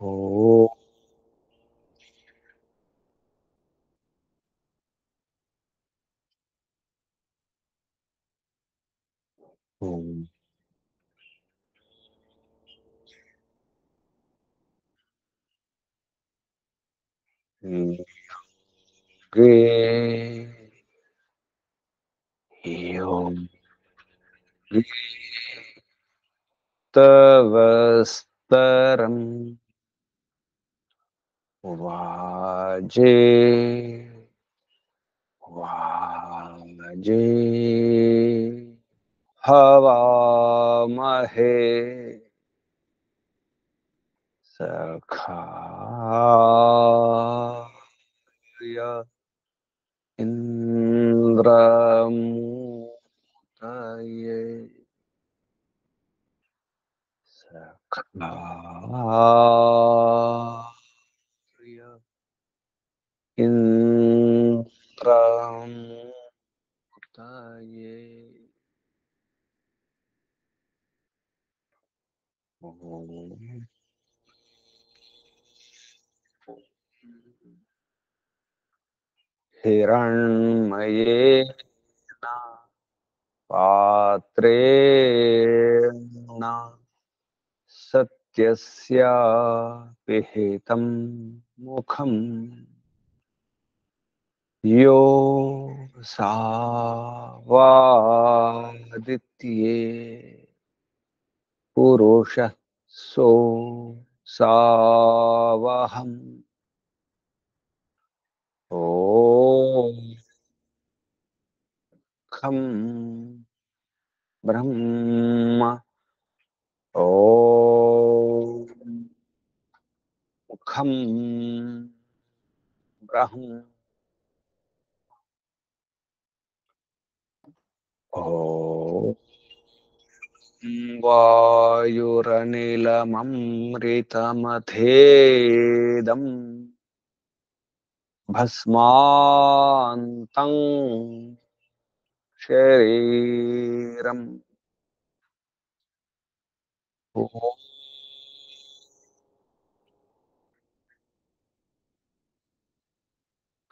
ओ ओम गे ओम तवस्तरम वाजे वाजे हवामहे सखाय इंद्रमूतये सखाय इंद्रमूतये ओम हिरण्मयेन पात्रेण सत्यस्य पिहितं मुखम् यो सावादित्ये पुरुषः सो सावहम् ॐ खं ब्रह्म ॐ खं ब्रह्म ॐ वायुरनिलममृतमथेदम् भस्मान्तं शरीरम्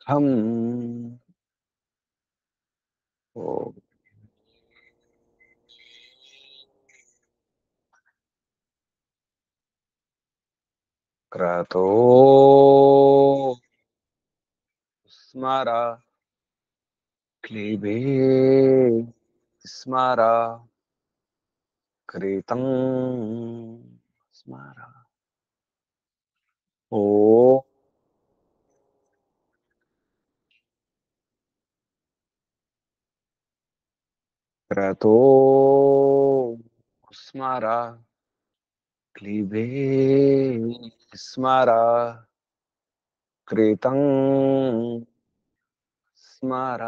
खम क्रतो स्मर क्लीबे स्मर कृतं स्मर ओ क्रतो स्मर क्लीबे स्मर कृतं स्मर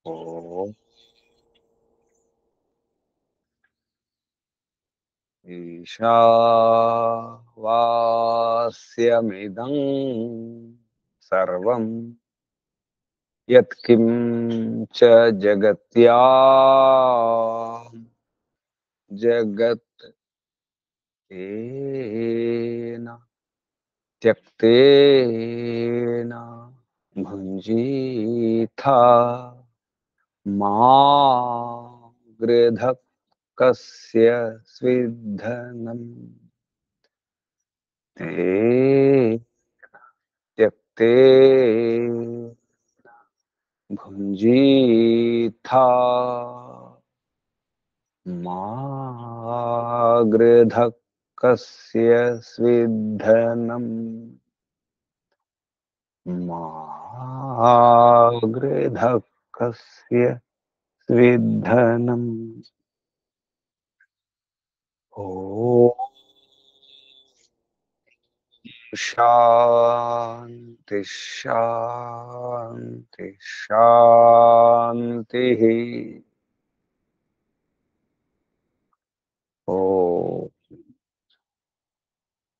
ओ ईशावास्यमिदं सर्वं यत्किंच जगत्यां जगत् तेन त्यक्तेन भुञ्जीथा मा गृधः कस्य स्विद्धनम् ते त्यक्ते भुञ्जीथा मा गृधः कस्य स्विद्धनम् मा गृधः कस्य स्विद्धनम् ओ शांति शांति शांति ओ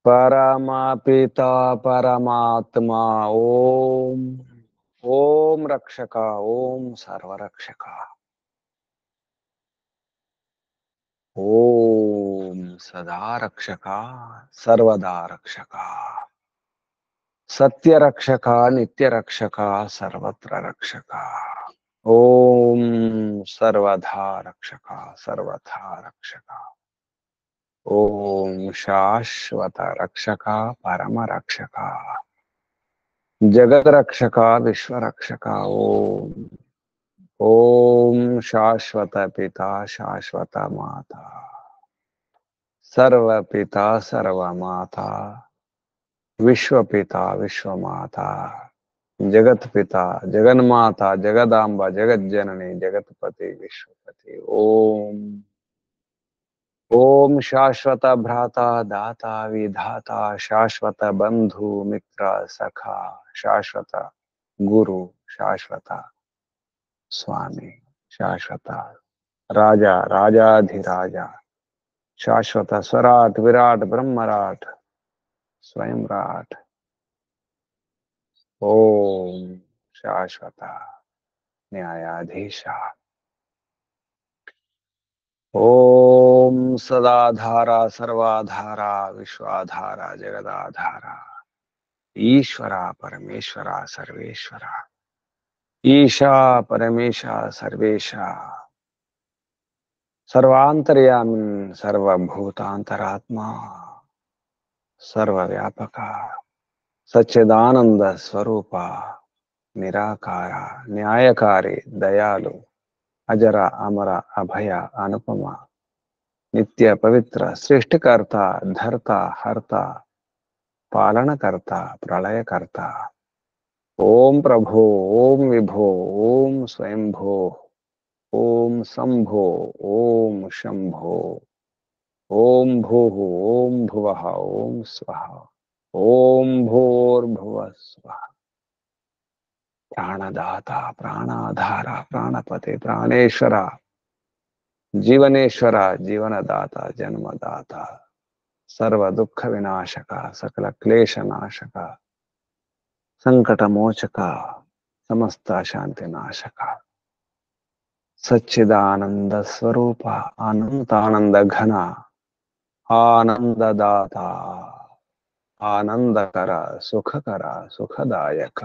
परमपिता परमात्मा ओम ओम रक्षका ओम सर्वरक्षका ఓం సదా రక్షక సర్వదా రక్షక సత్య రక్షక నిత్య రక్షక సర్వత్ర రక్షక ఓం సర్వధా రక్షక సర్వథా రక్షక ఓం శాశ్వత రక్షక పరమ రక్షక జగత్ రక్షక విశ్వ రక్షక ఓం ఓం శాశ్వత పిత శాశ్వత మాత सर्व पिता सर्व माता विश्व पिता विश्व माता जगत पिता जगन्माता जगदांबा जगत जननी जगतपति विश्वपति ओम ओम शाश्वत भ्राता दाता विधाता शाश्वत बंधु मित्र सखा शाश्वत गुरु शाश्वत स्वामी शाश्वत राजा राजाधिराजा शाश्वत स्वराट विराट ब्रह्मराट स्वयंराट ओम शाश्वत न्यायाधीश ओम सदाधारा सर्वाधारा विश्वाधारा जगदाधारा ईश्वरा परमेश्वरा सर्वेश्वरा ईशा परमेशा सर्वेशा सर्वांतर्यामी सर्वभूतांतरात्मा सर्वव्यापका सच्चिदानंद स्वरूपा निराकार न्यायकारी दयालु अजर अमर अभय अनुपम नित्य पवित्र सृष्टिकर्ता धर्ता हर्ता पालनकर्ता प्रलयकर्ता ओम प्रभो ओम विभो ओम स्वयंभो ओम शंभो ओम शंभो ओम भूः ओम भुवः ओम स्वः ओम भूर्भुवः स्वः प्राणदाता प्राणाधारा प्राणपते प्राणेश्वरा जीवनेश्वरा जीवनदाता जन्मदाता सर्व दुख विनाशक सकल क्लेश नाशक संकट मोचक समस्त शांति नाशक सच्चिदानंद स्वरूप अनंतानंद घन आनंददाता आनंदकर सुखकर सुखदायक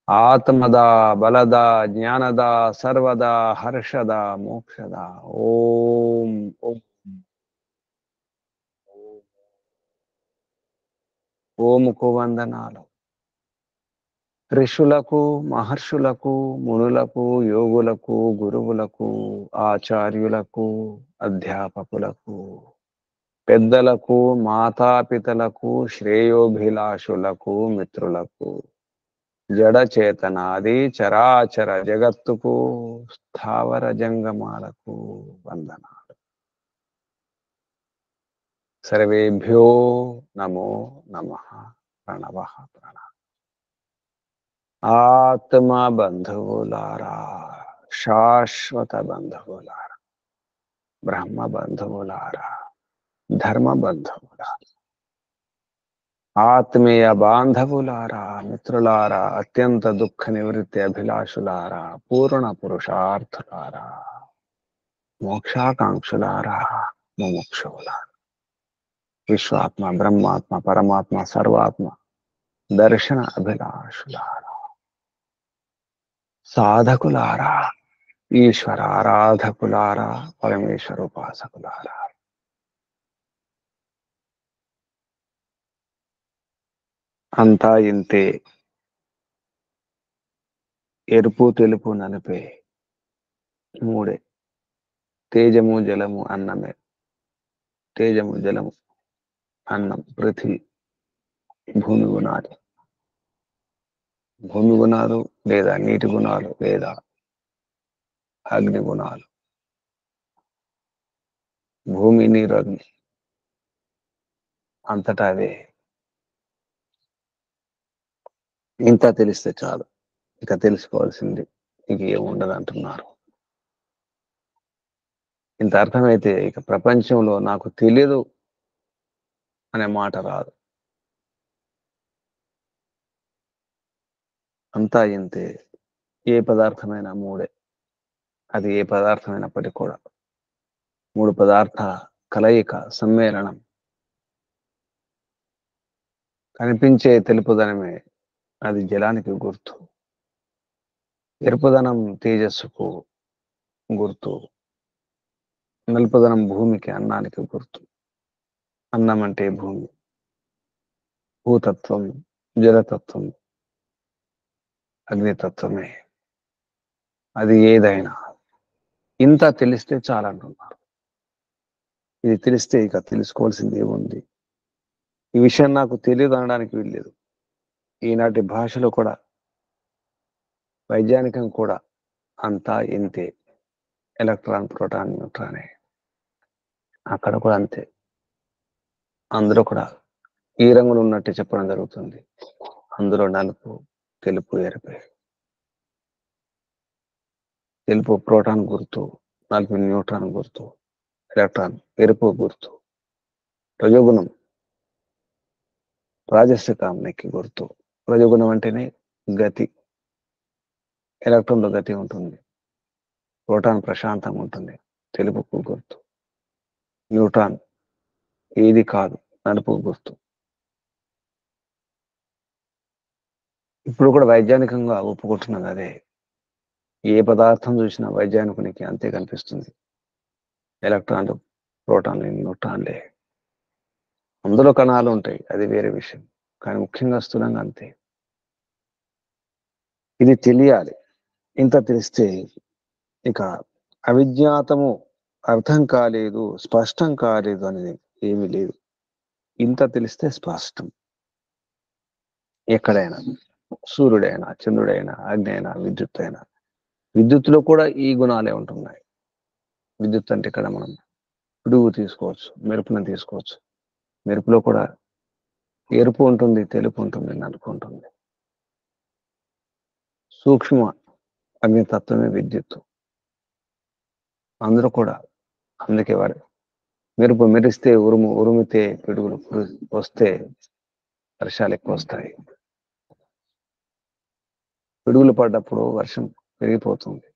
आत्मदा बलदा ज्ञानदा सर्वदा हर्षदा मोक्षदा ओम ओम ఓముకు వందనాలు ఋషులకు మహర్షులకు మునులకు యోగులకు గురువులకు ఆచార్యులకు అధ్యాపకులకు పెద్దలకు మాతాపితలకు శ్రేయోభిలాషులకు మిత్రులకు జడ చేతనాది చరాచర జగత్తుకు స్థావర జంగమాలకు వందనాలు सर्वेभ्यो नमो नमः प्रणवः प्रणव आत्मा बंधुవులారా శాశ్వత బంధువులారా బ్రహ్మ బంధువులారా ధర్మ బంధువులారా ఆత్మీయ బాంధవులారా మిత్రులారా అత్యంత దుఃఖ నివృత్తి అభిలాషులారా పూర్ణ పురుషార్థులారా మోక్షాకాంక్షులారా ముముక్షువులారా విశ్వాత్మ బ్రహ్మాత్మ పరమాత్మ సర్వాత్మ దర్శన అభిలాషులారా సాధకులారా ఈశ్వర ఆరాధకులారా పరమేశ్వర ఉపాసకులారా అంతా ఇంతే ఎరుపు తెలుపు నలిపే మూడే తేజము జలము అన్నమే తేజము జలము అన్నం పృథ్వీ భూమి గుణాలు భూమి గుణాలు లేదా నీటి గుణాలు లేదా అగ్ని గుణాలు భూమి నీరు అగ్ని అంతటా అవే ఇంత తెలిస్తే చాలు ఇక తెలుసుకోవాల్సింది ఇంక ఏముండదు అంటున్నారు ఇంత అర్థమైతే ఇక ప్రపంచంలో నాకు తెలియదు అనే మాట రాదు అంతా ఇంతే ఏ పదార్థమైనా మూడే అది ఏ పదార్థమైనప్పటికీ కూడా 3 పదార్థ కలయిక, సమ్మేళనం. కనిపించే తెలుపుదనమే అది జలానికి గుర్తు. ఎరుపుదనం తేజస్సుకు గుర్తు. నలుపుదనం భూమికి, అన్నానికి గుర్తు. అన్నం అంటే భూమి. భూతత్వం, జలతత్వం, అగ్నితత్వమే. అది ఏదైనా ఇంత తెలిస్తే చాలంటున్నారు. ఇది తెలిస్తే ఇక తెలుసుకోవాల్సింది ఏముంది? ఈ విషయం నాకు తెలియదు అనడానికి వీల్లేదు. ఈనాటి భాషలో కూడా, వైజ్ఞానికం కూడా అంతా ఇంతే. ఎలక్ట్రాన్, ప్రోటాన్, న్యూట్రానే. అక్కడ కూడా అంతే. అందులో కూడా ఈ రంగులు ఉన్నట్టు చెప్పడం జరుగుతుంది. అందులో నలుపు, తెలుపు, ఎరుపే. తెలుపు ప్రోటాన్ గుర్తు, నలుపు న్యూట్రాన్ గుర్తు, ఎలక్ట్రాన్ ఎరుపు గుర్తు. రజోగుణం రాజసికానికి గుర్తు. రజోగుణం అంటేనే గతి. ఎలక్ట్రాన్లో గతి ఉంటుంది. ప్రోటాన్ ప్రశాంతంగా ఉంటుంది, తెలుపుకు గుర్తు. న్యూట్రాన్ ఏది కాదు, నలుపు గుర్తు. ఇప్పుడు కూడా వైజ్ఞానికంగా ఒప్పుకుంటున్నది అదే. ఏ పదార్థం చూసినా వైజ్ఞానికునికి అంతే కనిపిస్తుంది. ఎలక్ట్రాన్లు, ప్రోటాన్లు, న్యూట్రాన్లే. అందులో కణాలు ఉంటాయి, అది వేరే విషయం. కానీ ముఖ్యంగా స్థూలంగా అంతే. ఇది తెలియాలి. ఇంత తెలిస్తే ఇక అవిజ్ఞాతము, అర్థం కాలేదు, స్పష్టం కాలేదు అనేది ఏమీ లేదు. ఇంత తెలిస్తే స్పష్టం. ఎక్కడైనా, సూర్యుడైనా, చంద్రుడైనా, అగ్ని అయినా, విద్యుత్ అయినా. విద్యుత్తులో కూడా ఈ గుణాలే ఉంటున్నాయి. విద్యుత్ అంటే ఇక్కడ మనం పిడుగు తీసుకోవచ్చు, మెరుపును తీసుకోవచ్చు. మెరుపులో కూడా ఎరుపు ఉంటుంది, తెలుపు ఉంటుంది, నలుపు ఉంటుంది. సూక్ష్మ అగ్నితత్వమే విద్యుత్తు. అందరూ కూడా అందుకే వారు మెరుపు మెరిస్తే ఉరుము, ఉరుమితే పిడుగులు వస్తే వర్షాలు ఎక్కువ వస్తాయి. పిడుగులు పడ్డప్పుడు వర్షం పెరిగిపోతుంది.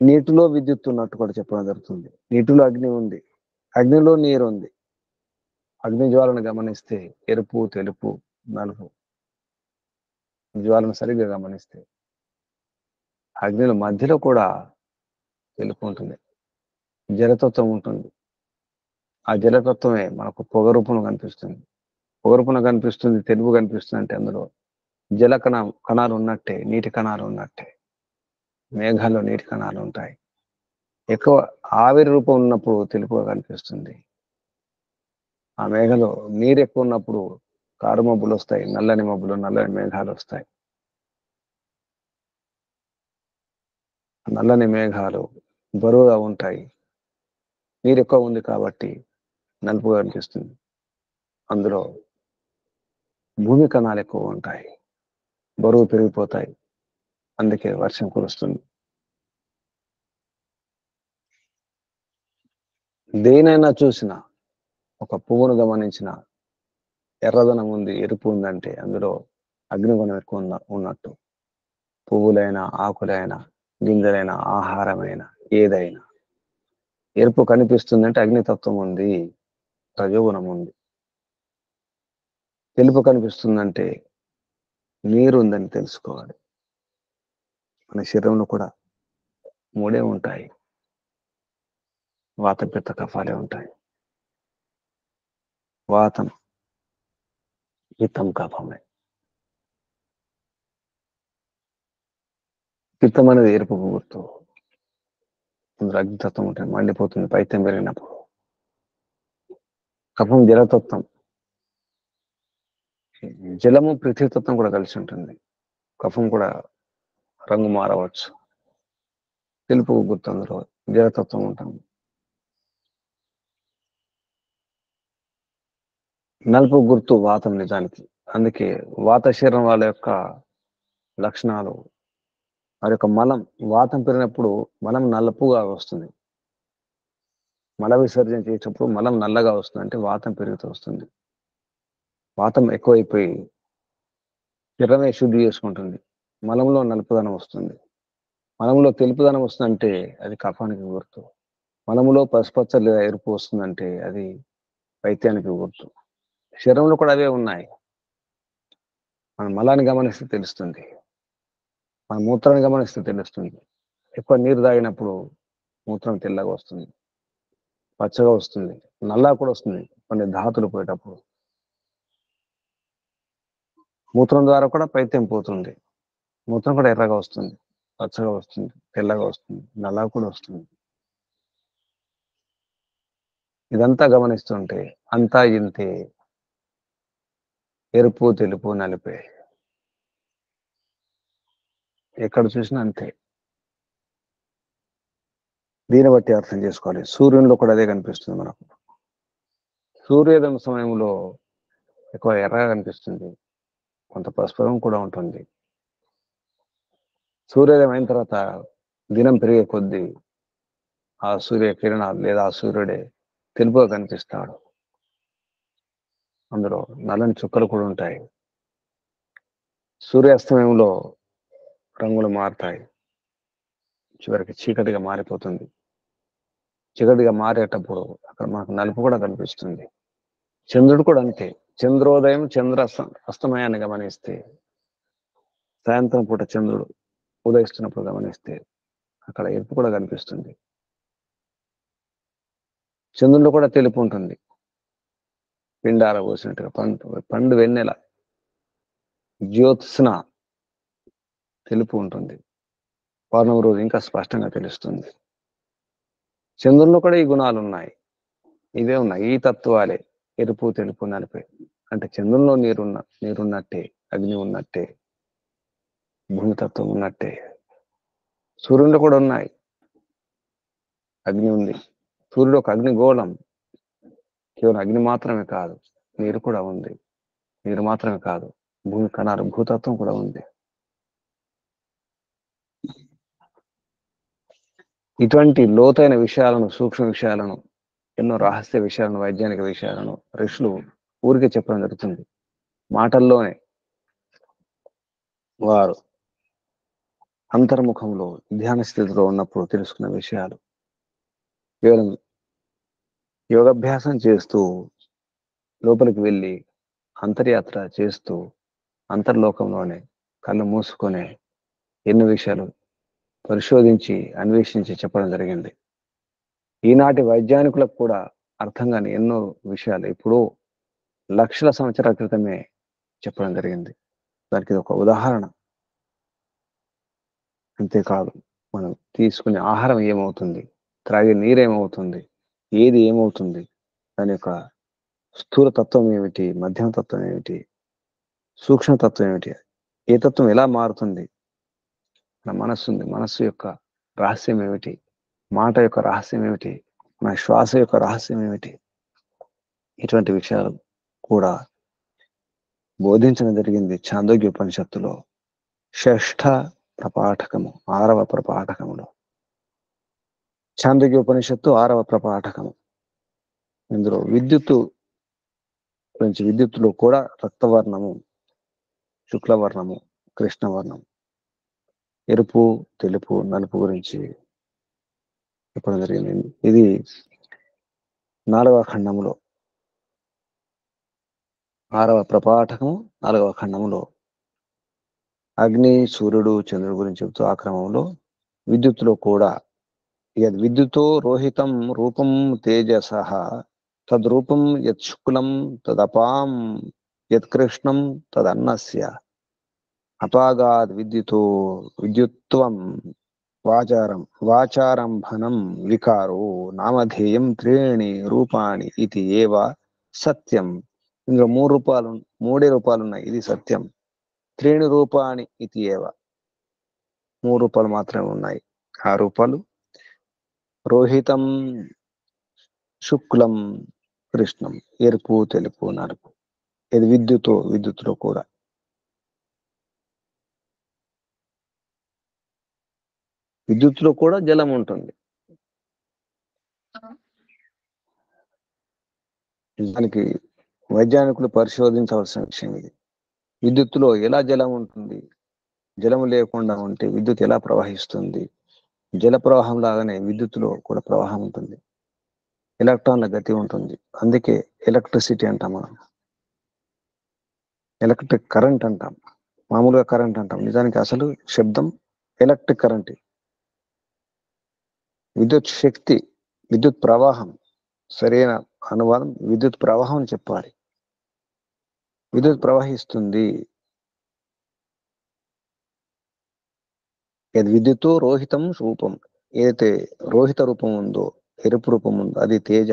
నీటిలో విద్యుత్ ఉన్నట్టు కూడా చెప్పడం జరుగుతుంది. నీటిలో అగ్ని ఉంది, అగ్నిలో నీరు ఉంది. అగ్ని జ్వాలను గమనిస్తే ఎరుపు, తెలుపు, నలుపు జ్వాలను సరిగ్గా గమనిస్తే అగ్నిల మధ్యలో కూడా తెలుపు ఉంటుంది, జలతత్వం ఉంటుంది. ఆ జలతత్వమే మనకు పొగరూపంలో కనిపిస్తుంది. పొగరూపంలో కనిపిస్తుంది, తెలుపు కనిపిస్తుంది అంటే అందులో జల కణాలు ఉన్నట్టే, నీటి కణాలు ఉన్నట్టే. మేఘాల్లో నీటి కణాలు ఉంటాయి. ఎక్కువ ఆవిరి రూపం ఉన్నప్పుడు తెలుపుగా కనిపిస్తుంది. ఆ మేఘలో నీరు ఎక్కువ ఉన్నప్పుడు కారు మబ్బులు వస్తాయి, నల్లని మబ్బులు, నల్లని మేఘాలు వస్తాయి. నల్లని మేఘాలు బరువుగా ఉంటాయి. నీరు ఎక్కువ ఉంది కాబట్టి నలుపుగా కనిపిస్తుంది. అందులో భూమి కణాలు ఎక్కువ ఉంటాయి, బరువు పెరిగిపోతాయి. అందుకే వర్షం కురుస్తుంది. దేనైనా చూసిన, ఒక పువ్వును గమనించిన ఎర్రదనం ఉంది, ఎరుపు ఉందంటే అందులో అగ్నిగుణం ఎక్కువ ఉన్నట్టు. పువ్వులైనా, ఆకులైనా, గింజలైన, ఆహారమైన ఏదైనా ఎరుపు కనిపిస్తుందంటే అగ్నితత్వం ఉంది, రజోగుణం ఉంది. తెలుపు కనిపిస్తుందంటే నీరు ఉందని తెలుసుకోవాలి. మన శరీరంలో కూడా మూడే ఉంటాయి, వాత, పిత్త, కఫాలే ఉంటాయి. వాతం, పిత్తం, కఫమే. పిత్తం అనేది ఎరుపు గుర్తు. అందులో అగ్నితత్వం ఉంటుంది, మండిపోతుంది పైత్యం పెరిగినప్పుడు. కఫం జలతత్వం. జలము పృథ్వీతత్వం కూడా కలిసి ఉంటుంది. కఫం కూడా రంగు మారవచ్చు. తెలుపు గుర్తు, అందులో జలతత్వం ఉంటుంది. నలుపు గుర్తు వాతం నిజానికి. అందుకే వాత శరీరం వాళ్ళ యొక్క లక్షణాలు, వారి యొక్క మలం వాతం పెరిగినప్పుడు మలం నలుపుగా వస్తుంది. మల విసర్జన చేసేటప్పుడు మలం నల్లగా వస్తుంది, అంటే వాతం పెరుగుతూ వస్తుంది. వాతం ఎక్కువైపోయి శరీరమే శుద్ధి చేసుకుంటుంది, మలంలో నలుపుదనం వస్తుంది. మనంలో తెలుపుదనం వస్తుందంటే అది కఫానికి గుర్తు. మనములో పసుపచ్చ లేదా ఎరుపు వస్తుందంటే అది పైత్యానికి గుర్తు. శరీరంలో కూడా అవే ఉన్నాయి. మన మలాన్ని గమనిస్తే తెలుస్తుంది. మన మూత్రాన్ని గమనిస్తే తెలుస్తుంది. ఎక్కువ నీరు తాగినప్పుడు మూత్రం తెల్లగా వస్తుంది, పచ్చగా వస్తుంది, నల్లగా కూడా వస్తుంది కొన్ని ధాతులు పోయేటప్పుడు. మూత్రం ద్వారా కూడా పైత్యం పోతుంది. మూత్రం కూడా ఎర్రగా వస్తుంది, పచ్చగా వస్తుంది, తెల్లగా వస్తుంది, నల్లగా కూడా వస్తుంది. ఇదంతా గమనిస్తుంటే అంతా ఇంతే, ఎరుపు తెలుపు నలిపే, ఎక్కడ చూసినా అంతే. దీన్ని బట్టి అర్థం చేసుకోవాలి. సూర్యునిలో కూడా అదే కనిపిస్తుంది మనకు. సూర్యోదయం సమయంలో ఎక్కువ ఎర్రగా కనిపిస్తుంది, కొంత పసుపు రంగు కూడా ఉంటుంది. సూర్యోదయం అయిన తర్వాత దినం పెరిగే కొద్దీ ఆ సూర్య కిరణాలు లేదా ఆ సూర్యుడే తెలుపుగా కనిపిస్తాడు. అందులో నల్లని చుక్కలు కూడా ఉంటాయి. సూర్యాస్తమయంలో రంగులు మారుతాయి, చివరికి చీకటిగా మారిపోతుంది. చీకటిగా మారేటప్పుడు అక్కడ మనకు నలుపు కూడా కనిపిస్తుంది. చంద్రుడు కూడా అంతే. చంద్రోదయం చంద్ర అస్తమయాన్ని గమనిస్తే, సాయంత్రం పూట చంద్రుడు ఉదయిస్తున్నప్పుడు గమనిస్తే అక్కడ ఎరుపు కూడా కనిపిస్తుంది. చంద్రుడిలో కూడా తెలుపు ఉంటుంది, పిండార పోసినట్టుగా. పండు వెన్నెల జ్యోత్స్న తెలుపు ఉంటుంది. పౌర్ణమి రోజు ఇంకా స్పష్టంగా తెలుస్తుంది. చంద్రుల్లో కూడా ఈ గుణాలు ఉన్నాయి, ఇవే ఉన్నాయి, ఈ తత్వాలే ఎరుపు తెలుపు నలిపే. అంటే చంద్రుల్లో నీరున్నట్టే, అగ్ని ఉన్నట్టే, భూమితత్వం ఉన్నట్టే సూర్యుడిలో కూడా ఉన్నాయి. అగ్ని ఉంది. సూర్యుడు ఒక అగ్ని గోళం. కేవలం అగ్ని మాత్రమే కాదు, నీరు కూడా ఉంది. నీరు మాత్రమే కాదు, భూమి కణాలు, భూతత్వం కూడా ఉంది. ఇటువంటి లోతైన విషయాలను, సూక్ష్మ విషయాలను, ఎన్నో రహస్య విషయాలను, వైజ్ఞానిక విషయాలను ఋషులు ఊరికే చెప్పడం జరుగుతుంది. మాటల్లోనే వారు అంతర్ముఖంలో ధ్యాన స్థితిలో ఉన్నప్పుడు తెలుసుకున్న విషయాలు. కేవలం యోగాభ్యాసం చేస్తూ లోపలికి వెళ్ళి అంతర్యాత్ర చేస్తూ అంతర్లోకంలోనే కళ్ళు మూసుకొనే ఎన్నో విషయాలు పరిశోధించి అన్వేషించి చెప్పడం జరిగింది. ఈనాటి వైజ్ఞానికులకు కూడా అర్థం కాని ఎన్నో విషయాలు ఇప్పుడు లక్షల సంవత్సరాల క్రితమే చెప్పడం జరిగింది. దానికి ఒక ఉదాహరణ. అంతేకాదు, మనం తీసుకునే ఆహారం ఏమవుతుంది, త్రాగే నీరేమవుతుంది, ఏది ఏమవుతుంది, దాని యొక్క స్థూల తత్వం ఏమిటి, మధ్యమ తత్వం ఏమిటి, సూక్ష్మతత్వం ఏమిటి, ఏ తత్వం ఎలా మారుతుంది, మన మనస్సు ఉంది, మనస్సు యొక్క రహస్యం ఏమిటి, మాట యొక్క రహస్యం ఏమిటి, మన శ్వాస యొక్క రహస్యం ఏమిటి, ఇటువంటి విషయాలు కూడా బోధించడం జరిగింది ఛాందోగ్య ఉపనిషత్తులో షష్ఠ ప్రపాఠకము, 6వ ప్రపాఠకములో. ఛాందోగ్య ఉపనిషత్తు 6వ ప్రపాఠకము. ఇందులో విద్యుత్తు గురించి, విద్యుత్తులో కూడా రక్తవర్ణము, శుక్లవర్ణము, కృష్ణవర్ణం, ఎరుపు తెలుపు నలుపు గురించి చెప్పడం జరిగింది. ఇది 4వ ఖండములో, 6వ ప్రపాఠకము 4వ ఖండములో అగ్ని, సూర్యుడు, చంద్రుడు గురించి చెబుతూ ఆ క్రమంలో విద్యుత్తులో కూడా విద్యుతో రోహితం రూపం తేజస తద్రూపం యత్ శుక్లం తదపాం యత్కృష్ణం తదన్నస్య అపాగాద్ విద్యుతో విద్యుత్వం వాచారంభనం వికారో నామధేయం త్రీణి రూపాణి ఇది ఏవ సత్యం. ఇందులో మూడే రూపాలు ఉన్నాయి, ఇది సత్యం. త్రీణి రూపాణి ఇది ఏవ, 3 రూపాలు మాత్రమే ఉన్నాయి. ఆ రూపాలు రోహితం, శుక్లం, కృష్ణం, ఎరుపు తెలుపు నలుపు. ఇది విద్యుత్తులో కూడా. విద్యుత్తులో కూడా జలం ఉంటుంది. దానికి వైజ్ఞానికులు పరిశోధించవలసిన విషయం ఇది. విద్యుత్తులో ఎలా జలం ఉంటుంది, జలము లేకుండా ఉంటే విద్యుత్ ఎలా ప్రవహిస్తుంది, జల ప్రవాహం లాగానే విద్యుత్తులో కూడా ప్రవాహం ఉంటుంది, ఎలక్ట్రాన్ల గతి ఉంటుంది. అందుకే ఎలక్ట్రిసిటీ అంటాం మనం, ఎలక్ట్రిక్ కరెంట్ అంటాం, మామూలుగా కరెంట్ అంటాం. నిజానికి అసలు శబ్దం ఎలక్ట్రిక్ కరెంట్. విద్యుత్ శక్తి, విద్యుత్ ప్రవాహం, సరైన అనువాదం విద్యుత్ ప్రవాహం అని చెప్పాలి. విద్యుత్ ప్రవహిస్తుంది. ఏది విద్యుత్తు రోహితం రూపం, ఏదైతే రోహిత రూపం ఉందో, ఎరుపు రూపం ఉందో అది తేజ,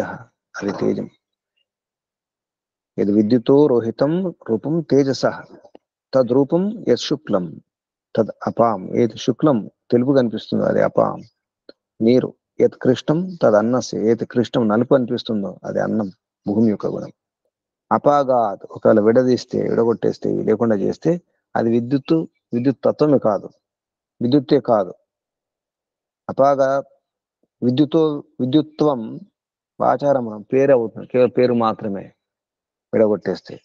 అది తేజం. ఏది విద్యుతో రోహితం రూపం తేజస, తద్రూపం యత్ శుక్లం తద్ అపాం. ఏది శుక్లం తెలుపు కనిపిస్తుందో అది అపాం, నీరు. ఏది కృష్ణం తద్ అన్నస్య, ఏది కృష్ణం నలుపు అనిపిస్తుందో అది అన్నం, భూమి యొక్క గుణం. అపాగాత్ ఒకవేళ విడదీస్తే, విడగొట్టేస్తే, లేకుండా చేస్తే అది విద్యుత్తు, విద్యుత్ తత్వమే కాదు, విద్యుత్తే కాదు. అపాగా విద్యుత్తో విద్యుత్వం ఆచారం పేరు అవుతుంది, కేవలం పేరు మాత్రమే విడగొట్టేస్తే.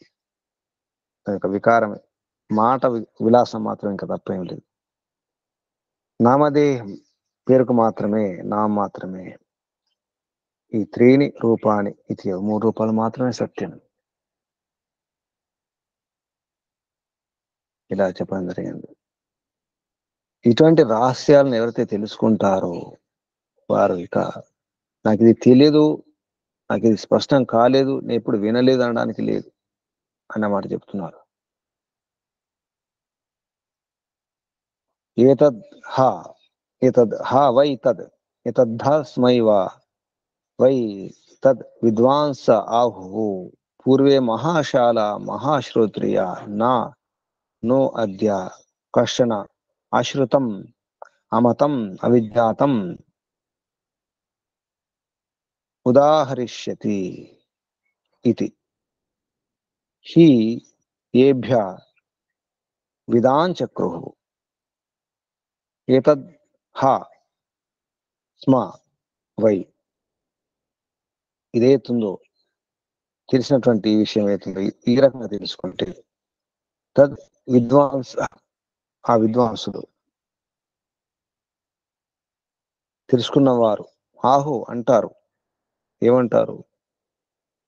కనుక వికారమే, మాట విలాసం మాత్రం, ఇంకా తప్పేం లేదు. నామదేహం పేరుకు మాత్రమే, నామం మాత్రమే. ఈ త్రీని రూపాన్ని, ఇది 3 రూపాలు మాత్రమే సత్యం. ఇలా చెప్పడం జరిగింది. ఇటువంటి రహస్యాలను ఎవరైతే తెలుసుకుంటారో వారు ఇక నాకు ఇది తెలియదు, నాకు ఇది స్పష్టం కాలేదు, నేను ఎప్పుడు వినలేదు అనడానికి లేదు అన్నమాట చెప్తున్నారు. ఏతద్ హ, ఏతద్ హ వై తద్, ఏతద్ధస్మై వా వై తద్ విద్వాంస ఆహు పూర్వే మహాశాల మహాశ్రోత్రియ నా నో అద్య కర్షణ అశ్రుతం అమతం అవిజ్ఞాతం ఉదాహరిష్యతి ఇతి హి ఏభ్య విదాంచక్రుః. ఏతద్ హ స్మ వై, ఇదేతుందో తెలిసినటువంటి ఈ విషయం ఏతుందో ఈ రకంగా తెలుసుకుంటే, తద్ విద్వాంస, ఆ విద్వాంసుడు, తెలుసుకున్నవారు, ఆహు అంటారు, ఏమంటారు,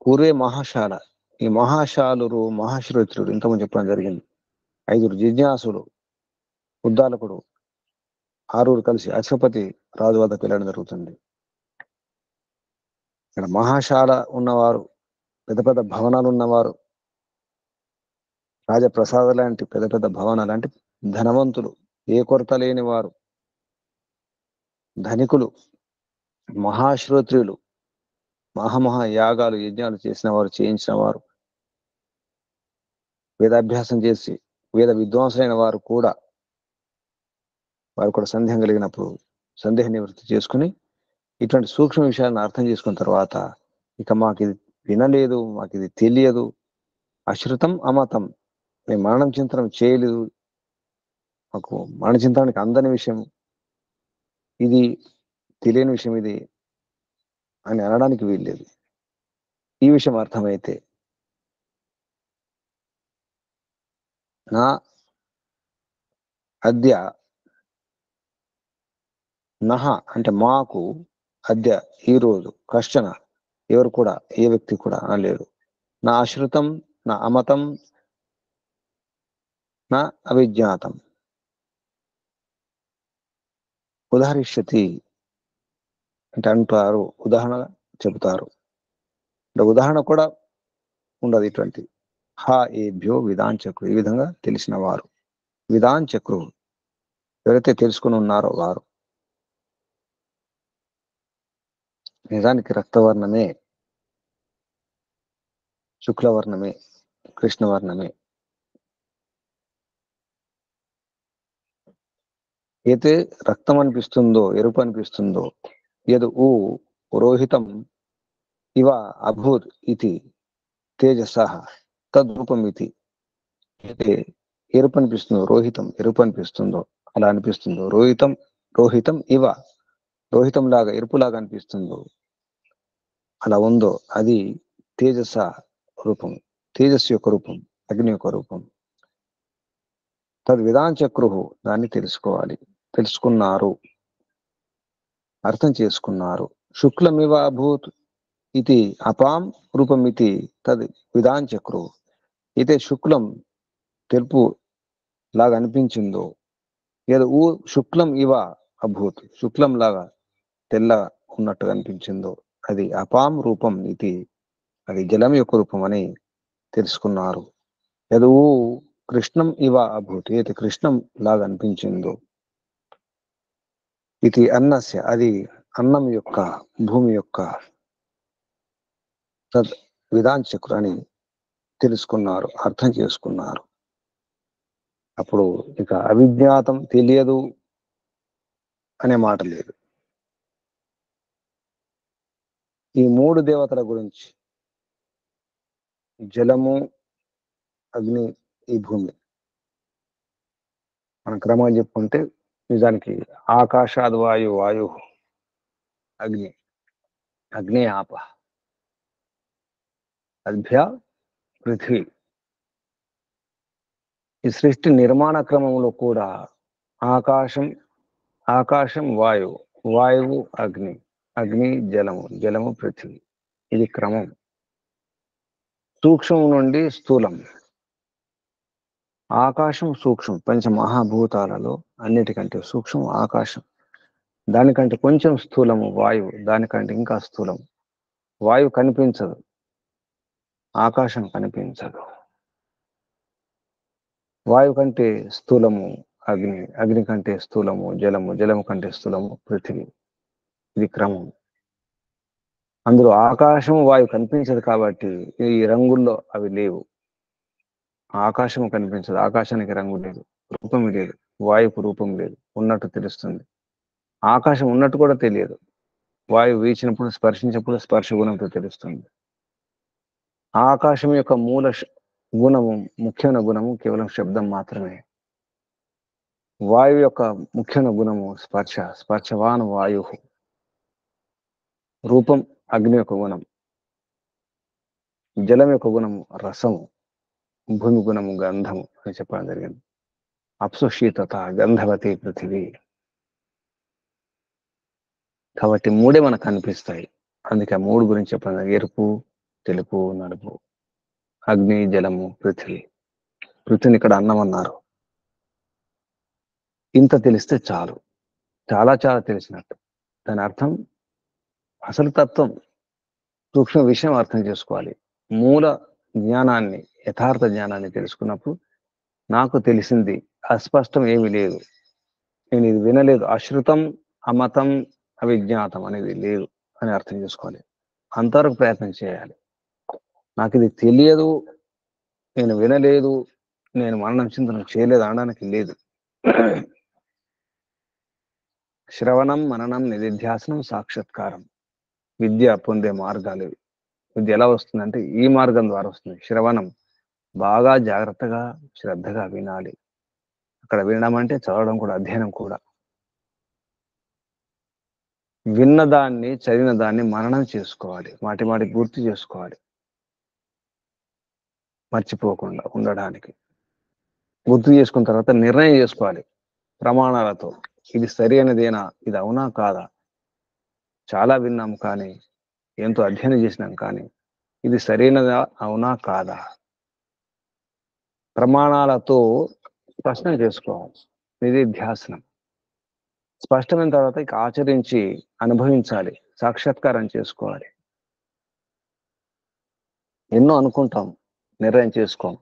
పూర్వే మహాశాల, ఈ మహాశాలురు మహాశ్రోత్రుడు ఇంతకుముందు చెప్పడం జరిగింది. 5 జిజ్ఞాసులు, ఉద్దాలకుడు, 6 కలిసి అశ్వపతి రాజు వద్దకు వెళ్ళడం జరుగుతుంది. ఇక్కడ మహాశాల ఉన్నవారు, పెద్ద పెద్ద భవనాలు ఉన్నవారు, రాజప్రసాద లాంటి పెద్ద పెద్ద భవనాలు లాంటి ధనవంతులు, ఏ కొరత లేని వారు, ధనికులు, మహాశ్రోత్రియులు, మహామహా యాగాలు యజ్ఞాలు చేసిన వారు, చేయించిన వారు, వేదాభ్యాసం చేసి వేద విద్వాంసులైన వారు కూడా, వారు కూడా సందేహం కలిగినప్పుడు సందేహ నివృత్తి చేసుకుని ఇటువంటి సూక్ష్మ విషయాలను అర్థం చేసుకున్న తర్వాత ఇక మాకు ఇది వినలేదు, మాకు ఇది తెలియదు, అశ్రుతం అమతం, మేము మరణం చింతనం చేయలేదు, మాకు మరణ చింతనానికి అందని విషయం ఇది, తెలియని విషయం ఇది అని అనడానికి వీల్లేదు. ఈ విషయం అర్థమైతే నా అద్య, నహ అంటే మాకు, అద్య ఈ రోజు, కష్టన ఎవరు కూడా, ఏ వ్యక్తి కూడా అనలేడు, నా అశ్రుతం, నా అమతం, నా అవిజ్ఞాతం, ఉదాహరిష్యతి అంటే అంటారు, ఉదాహరణ చెబుతారు. అంటే ఉదాహరణ కూడా ఉండదు ఇటువంటి. హా ఏభ్యో విధాంచక్రు, ఈ విధంగా తెలిసిన వారు, విధాంచక్రు ఎవరైతే తెలుసుకుని ఉన్నారో వారు. నిజానికి రక్తవర్ణమే, శుక్లవర్ణమే, కృష్ణవర్ణమే. అయితే రక్తం అనిపిస్తుందో, ఎరుపు అనిపిస్తుందో, యద్ ఊ రోహితం ఇవ అభూత్ ఇది తేజస తద్రూపం ఇది. అయితే ఎరుపు అనిపిస్తుందో, రోహితం ఎరుపు అనిపిస్తుందో, అలా అనిపిస్తుందో, రోహితం రోహితం ఇవ, రోహితం లాగా ఎరుపులాగా అనిపిస్తుందో, అలా ఉందో అది తేజస రూపం, తేజస్సు యొక్క రూపం, అగ్ని యొక్క రూపం. తద్ విధాంచక్రు, దాన్ని తెలుసుకోవాలి, తెలుసుకున్నారు. అర్థం చేసుకున్నారు. శుక్లమివ అభూత్ ఇది అపాం రూపమితి తద్ విధాంచక్రు. అయితే శుక్లం తెలుపు లాగా అనిపించిందో, ఏదో శుక్లం ఇవ అభూత్, శుక్లం లాగా తెల్ల ఉన్నట్టుగా అనిపించిందో అది అపాం రూపం ఇది, అది జలం యొక్క రూపం అని తెలుసుకున్నారు. ఏదో కృష్ణం ఇవ అభూత్, ఏది కృష్ణం లాగా అనిపించిందో ఇది అన్నస్య, అది అన్నం యొక్క, భూమి యొక్క తద్ విధాంచక్రు అని తెలుసుకున్నారు, అర్థం చేసుకున్నారు. అప్పుడు ఇక అవిజ్ఞాతం, తెలియదు అనే మాట లేదు. ఈ మూడు దేవతల గురించి, జలము, అగ్ని, ఈ భూమి, మనం క్రమంగా చెప్పుకుంటే నిజానికి ఆకాశాద్ వాయు, వాయు అగ్ని, అగ్ని ఆప, అభ్య పృథ్వీ. ఈ సృష్టి నిర్మాణ క్రమంలో కూడా ఆకాశం, ఆకాశం వాయువు, వాయువు అగ్ని, అగ్ని జలము, జలము పృథ్వీ. ఇది క్రమం. సూక్ష్మం నుండి స్థూలం. ఆకాశం సూక్ష్మం, పంచమహాభూతాలలో అన్నిటికంటే సూక్ష్మం ఆకాశం. దానికంటే కొంచెం స్థూలము వాయువు, దానికంటే ఇంకా స్థూలం. వాయువు కనిపించదు, ఆకాశం కనిపించదు. వాయువు కంటే స్థూలము అగ్ని, అగ్ని కంటే స్థూలము జలము, జలము కంటే స్థూలము పృథివీ. ఇది క్రమం. అందులో ఆకాశం వాయువు కనిపించదు కాబట్టి ఈ రంగుల్లో అవి లేవు. ఆకాశం కనిపించదు, ఆకాశానికి రంగు లేదు, రూపం లేదు. వాయువుకు రూపం లేదు, ఉన్నట్టు తెలుస్తుంది. ఆకాశం ఉన్నట్టు కూడా తెలియదు. వాయువు వీచినప్పుడు, స్పర్శించినప్పుడు స్పర్శ గుణంతో తెలుస్తుంది. ఆకాశం యొక్క మూల గుణము, ముఖ్యమైన గుణము కేవలం శబ్దం మాత్రమే. వాయువు యొక్క ముఖ్యమైన గుణము స్పర్శ, స్పర్శవాన్ వాయు. రూపం అగ్ని యొక్క గుణం, జలం యొక్క గుణము రసము, భూమి గుణము గంధము అని చెప్పడం జరిగింది. అప్సు శీతత గంధవతి పృథివీ. కాబట్టి మూడే మనకు కనిపిస్తాయి. అందుకే ఆ మూడు గురించి చెప్పడం, ఎరుపు, తెలుపు, నలుపు, అగ్ని, జలము, పృథివీ. పృథ్వీని ఇక్కడ అన్నం అన్నారు. ఇంత తెలిస్తే చాలు, చాలా చాలా తెలిసినట్టు. దాని అర్థం, అసలు తత్వం, సూక్ష్మ విషయం అర్థం చేసుకోవాలి. మూల జ్ఞానాన్ని, యథార్థ జ్ఞానాన్ని తెలుసుకున్నప్పుడు నాకు తెలిసింది, అస్పష్టం ఏమీ లేదు, నేను ఇది వినలేదు, అశ్రుతం, అమతం, అవిజ్ఞాతం అనేది లేదు అని అర్థం చేసుకోవాలి. అంతవరకు ప్రయత్నం చేయాలి. నాకు ఇది తెలియదు, నేను వినలేదు, నేను మననం చింతనం చేయలేదు అనడానికి లేదు. శ్రవణం, మననం, నిధిధ్యాసనం, సాక్షాత్కారం విద్య పొందే మార్గాలు. విద్య ఎలా వస్తుందంటే ఈ మార్గం ద్వారా వస్తుంది. శ్రవణం, బాగా జాగ్రత్తగా శ్రద్ధగా వినాలి. అక్కడ వినడం అంటే చదవడం కూడా, అధ్యయనం కూడా. విన్నదాన్ని, చదివిన దాన్ని మననం చేసుకోవాలి, మాటి మాటికి గుర్తు చేసుకోవాలి, మర్చిపోకుండా ఉండడానికి. గుర్తు చేసుకున్న తర్వాత నిర్ణయం చేసుకోవాలి ప్రమాణాలతో, ఇది సరి అనేదేనా, ఇది అవునా కాదా. చాలా విన్నాం కానీ, ఎంతో అధ్యయనం చేసినాం కానీ, ఇది సరైనదా, అవునా కాదా. ప్రమాణాలతో ప్రశ్న చేసుకోవాలి, ఇది ధ్యాసనం. స్పష్టమైన తర్వాత ఇక ఆచరించి అనుభవించాలి, సాక్షాత్కారం చేసుకోవాలి. ఎన్నో అనుకుంటాం, నిర్ణయం చేసుకోం.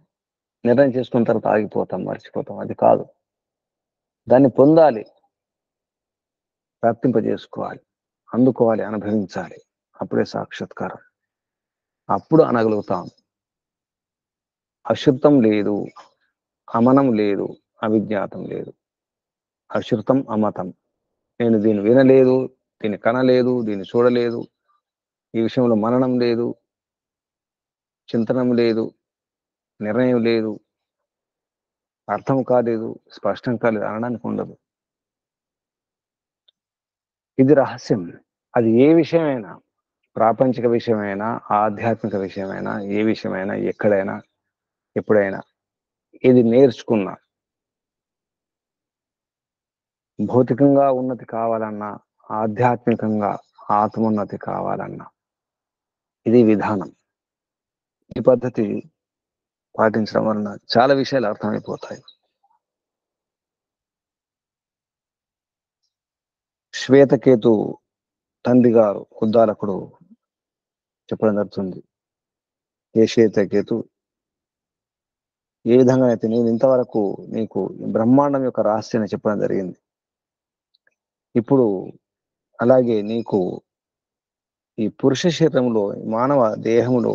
నిర్ణయం చేసుకున్న తర్వాత ఆగిపోతాం, మర్చిపోతాం. అది కాదు, దాన్ని పొందాలి, ప్రాప్తింపజేసుకోవాలి, అందుకోవాలి, అనుభవించాలి. అప్పుడే సాక్షాత్కారం. అప్పుడు అనగలుగుతాం. అశుద్ధం లేదు, అమనం లేదు, అవిజ్ఞాతం లేదు. అశృతం, అమతం, నేను దీన్ని వినలేదు, దీన్ని కనలేదు, దీన్ని చూడలేదు, ఈ విషయంలో మననం లేదు, చింతనం లేదు, నిర్ణయం లేదు, అర్థం కాలేదు, స్పష్టం కాలేదు అనడానికి ఉండదు. ఇది రహస్యం. అది ఏ విషయమైనా, ప్రాపంచిక విషయమైనా, ఆధ్యాత్మిక విషయమైనా, ఏ విషయమైనా, ఎక్కడైనా, ఎప్పుడైనా, ఇది నేర్చుకున్నా, భౌతికంగా ఉన్నతి కావాలన్నా, ఆధ్యాత్మికంగా ఆత్మోన్నతి కావాలన్నా ఇది విధానం. ఈ పద్ధతి పాటించడం వలన చాలా విషయాలు అర్థమైపోతాయి. శ్వేతకేతు తండ్రి గారు ఉద్దాలకుడు చెప్పడం జరుగుతుంది. ఏ శ్వేతకేతు ఏ విధంగా అయితే నేను ఇంతవరకు నీకు బ్రహ్మాండం యొక్క రహస్యాన్ని చెప్పడం జరిగింది. ఇప్పుడు అలాగే నీకు ఈ పురుష శరీరంలో మానవ దేహంలో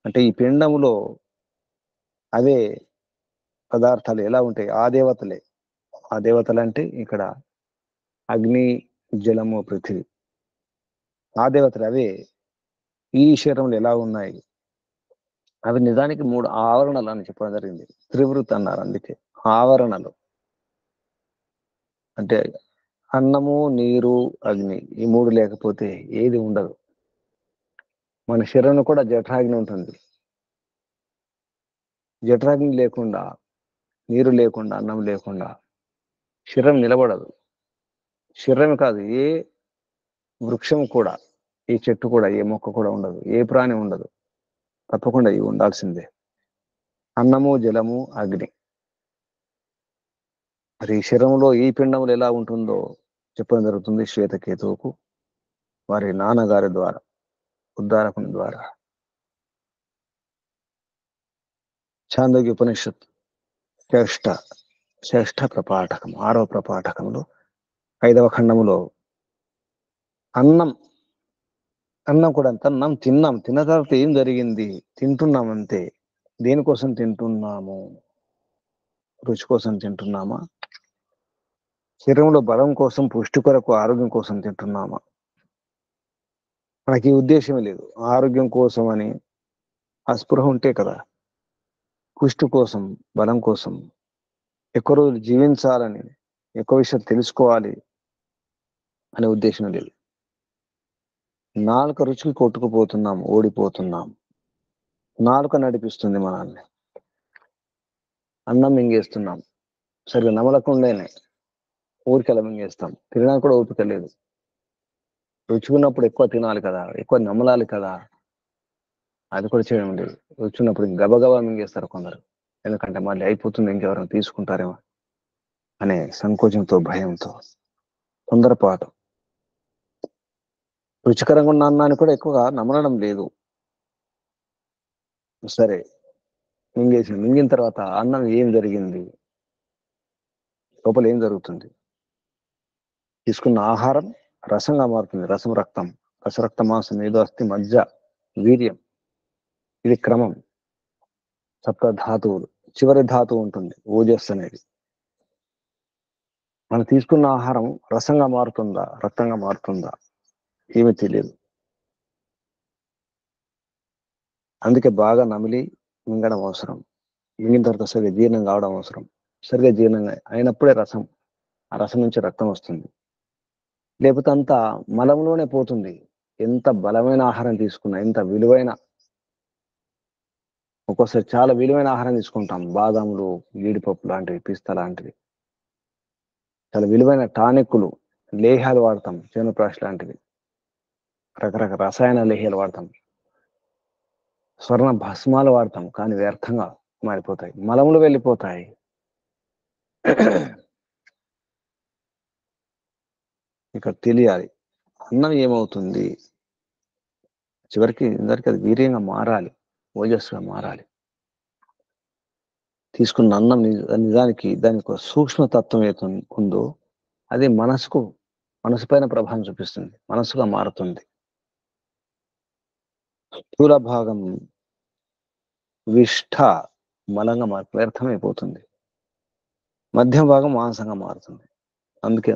అంటే ఈ పిండములో అవే పదార్థాలు ఎలా ఉంటాయి, ఆ దేవతలే. ఆ దేవతలు అంటే ఇక్కడ అగ్ని, జలము, పృథివీ. ఆ దేవతలు అవే ఈ శరీరంలో ఎలా ఉన్నాయి, అవి నిజానికి 3 ఆవరణలు అని చెప్పడం జరిగింది. త్రివృత్ అన్నారు. అందుకే ఆవరణలు అంటే అన్నము, నీరు, అగ్ని ఈ 3 లేకపోతే ఏది ఉండదు. మన శరీరంలో కూడా జఠరాగ్ని ఉంటుంది. జఠరాగ్ని లేకుండా, నీరు లేకుండా, అన్నం లేకుండా శరీరం నిలబడదు. శరీరం కాదు, ఏ వృక్షం కూడా, ఏ చెట్టు కూడా, ఏ మొక్క కూడా ఉండదు, ఏ ప్రాణి ఉండదు. తప్పకుండా ఇవి ఉండాల్సిందే. అన్నము, జలము, అగ్ని. మరి ఈ శరీరంలో ఈ పిండములు ఎలా ఉంటుందో చెప్పడం జరుగుతుంది శ్వేతకేతువుకు వారి నాన్నగారి ద్వారా, ఉద్దాలకుని ద్వారా. చాందోగ్య ఉపనిషత్ శ్రేష్ఠ ప్రపాఠకం 6వ ప్రపాఠకంలో 5వ ఖండములో అన్నం కూడా అంత అన్నం తిన్నాం, తిన్న తర్వాత ఏం జరిగింది, తింటున్నాం అంతే. దేనికోసం తింటున్నాము? రుచి కోసం తింటున్నామా? శరీరంలో బలం కోసం, పుష్టి కొరకు, ఆరోగ్యం కోసం తింటున్నామా? మనకి ఉద్దేశమే లేదు. ఆరోగ్యం కోసం అని అస్పృహ ఉంటే కదా, పుష్టి కోసం, బలం కోసం, ఎక్కువ రోజులు జీవించాలని, ఎక్కువ విషయాలు తెలుసుకోవాలి అనే ఉద్దేశం లేదు. 4 రుచులు కొట్టుకుపోతున్నాం, ఓడిపోతున్నాం. 4 నడిపిస్తుంది మనల్ని. అన్నం మింగేస్తున్నాం, సరిగ్గా నమలకుండానే ఊరికెలా మింగేస్తాం. తినడానికి కూడా ఓపిక లేదు. రుచుకున్నప్పుడు ఎక్కువ తినాలి కదా, ఎక్కువ నమలాలి కదా, అది కూడా చేయడం లేదు. రుచున్నప్పుడు గబగబా మింగేస్తారు కొందరు. ఎందుకంటే మళ్ళీ అయిపోతుంది, ఇంకెవరైనా తీసుకుంటారేమో అనే సంకోచంతో, భయంతో, తొందరపాటు. రుచికరంగా ఉన్న అన్నాన్ని కూడా ఎక్కువగా నమలడం లేదు. సరే, మింగిన తర్వాత అన్నం ఏం జరిగింది, లోపల ఏం జరుగుతుంది? తీసుకున్న ఆహారం రసంగా మారుతుంది. రసం రక్తం, రసరక్త మాంసం, ఏదో అస్థి, మజ్జ, వీర్యం. ఇది క్రమం. సప్త ధాతువులు. చివరి ధాతువు ఉంటుంది ఓజస్సు అనేది. మనం తీసుకున్న ఆహారం రసంగా మారుతుందా, రక్తంగా మారుతుందా, ఏమీ తెలియదు. అందుకే బాగా నమిలి మింగడం అవసరం. మింగిన తర్వాత సరిగ్గా జీర్ణం కావడం అవసరం. సరిగ్గా జీర్ణం అయినప్పుడే రసం, ఆ రసం నుంచి రక్తం వస్తుంది. లేకపోతే అంతా మలంలోనే పోతుంది. ఎంత బలమైన ఆహారం తీసుకున్నా, ఎంత విలువైన, ఒక్కోసారి చాలా విలువైన ఆహారం తీసుకుంటాం, బాదాములు, జీడిపప్పు లాంటివి, పిస్తా లాంటివి, చాలా విలువైన టానిక్లు, లేహాలు వాడతాం, చేనుప్రాష్ లాంటివి, రకరకాల రసాయన లేహాలు వాడతాం, స్వర్ణ భస్మాలు వాడతాం, కానీ వ్యర్థంగా మారిపోతాయి, మలములు వెళ్ళిపోతాయి. ఇక్కడ తెలియాలి అన్నం ఏమవుతుంది. చివరికి అందరికి అది వీర్యంగా మారాలి, ఓజస్సుగా మారాలి. తీసుకున్న అన్నం నిజానికి దానికి సూక్ష్మతత్వం ఏదో ఉందో అది మనసు పైన ప్రభావం చూపిస్తుంది, మనసుగా మారుతుంది. స్థూల భాగం విష్ఠ మలంగా వ్యర్థమైపోతుంది. మధ్య భాగం మాంసంగా మారుతుంది. అందుకే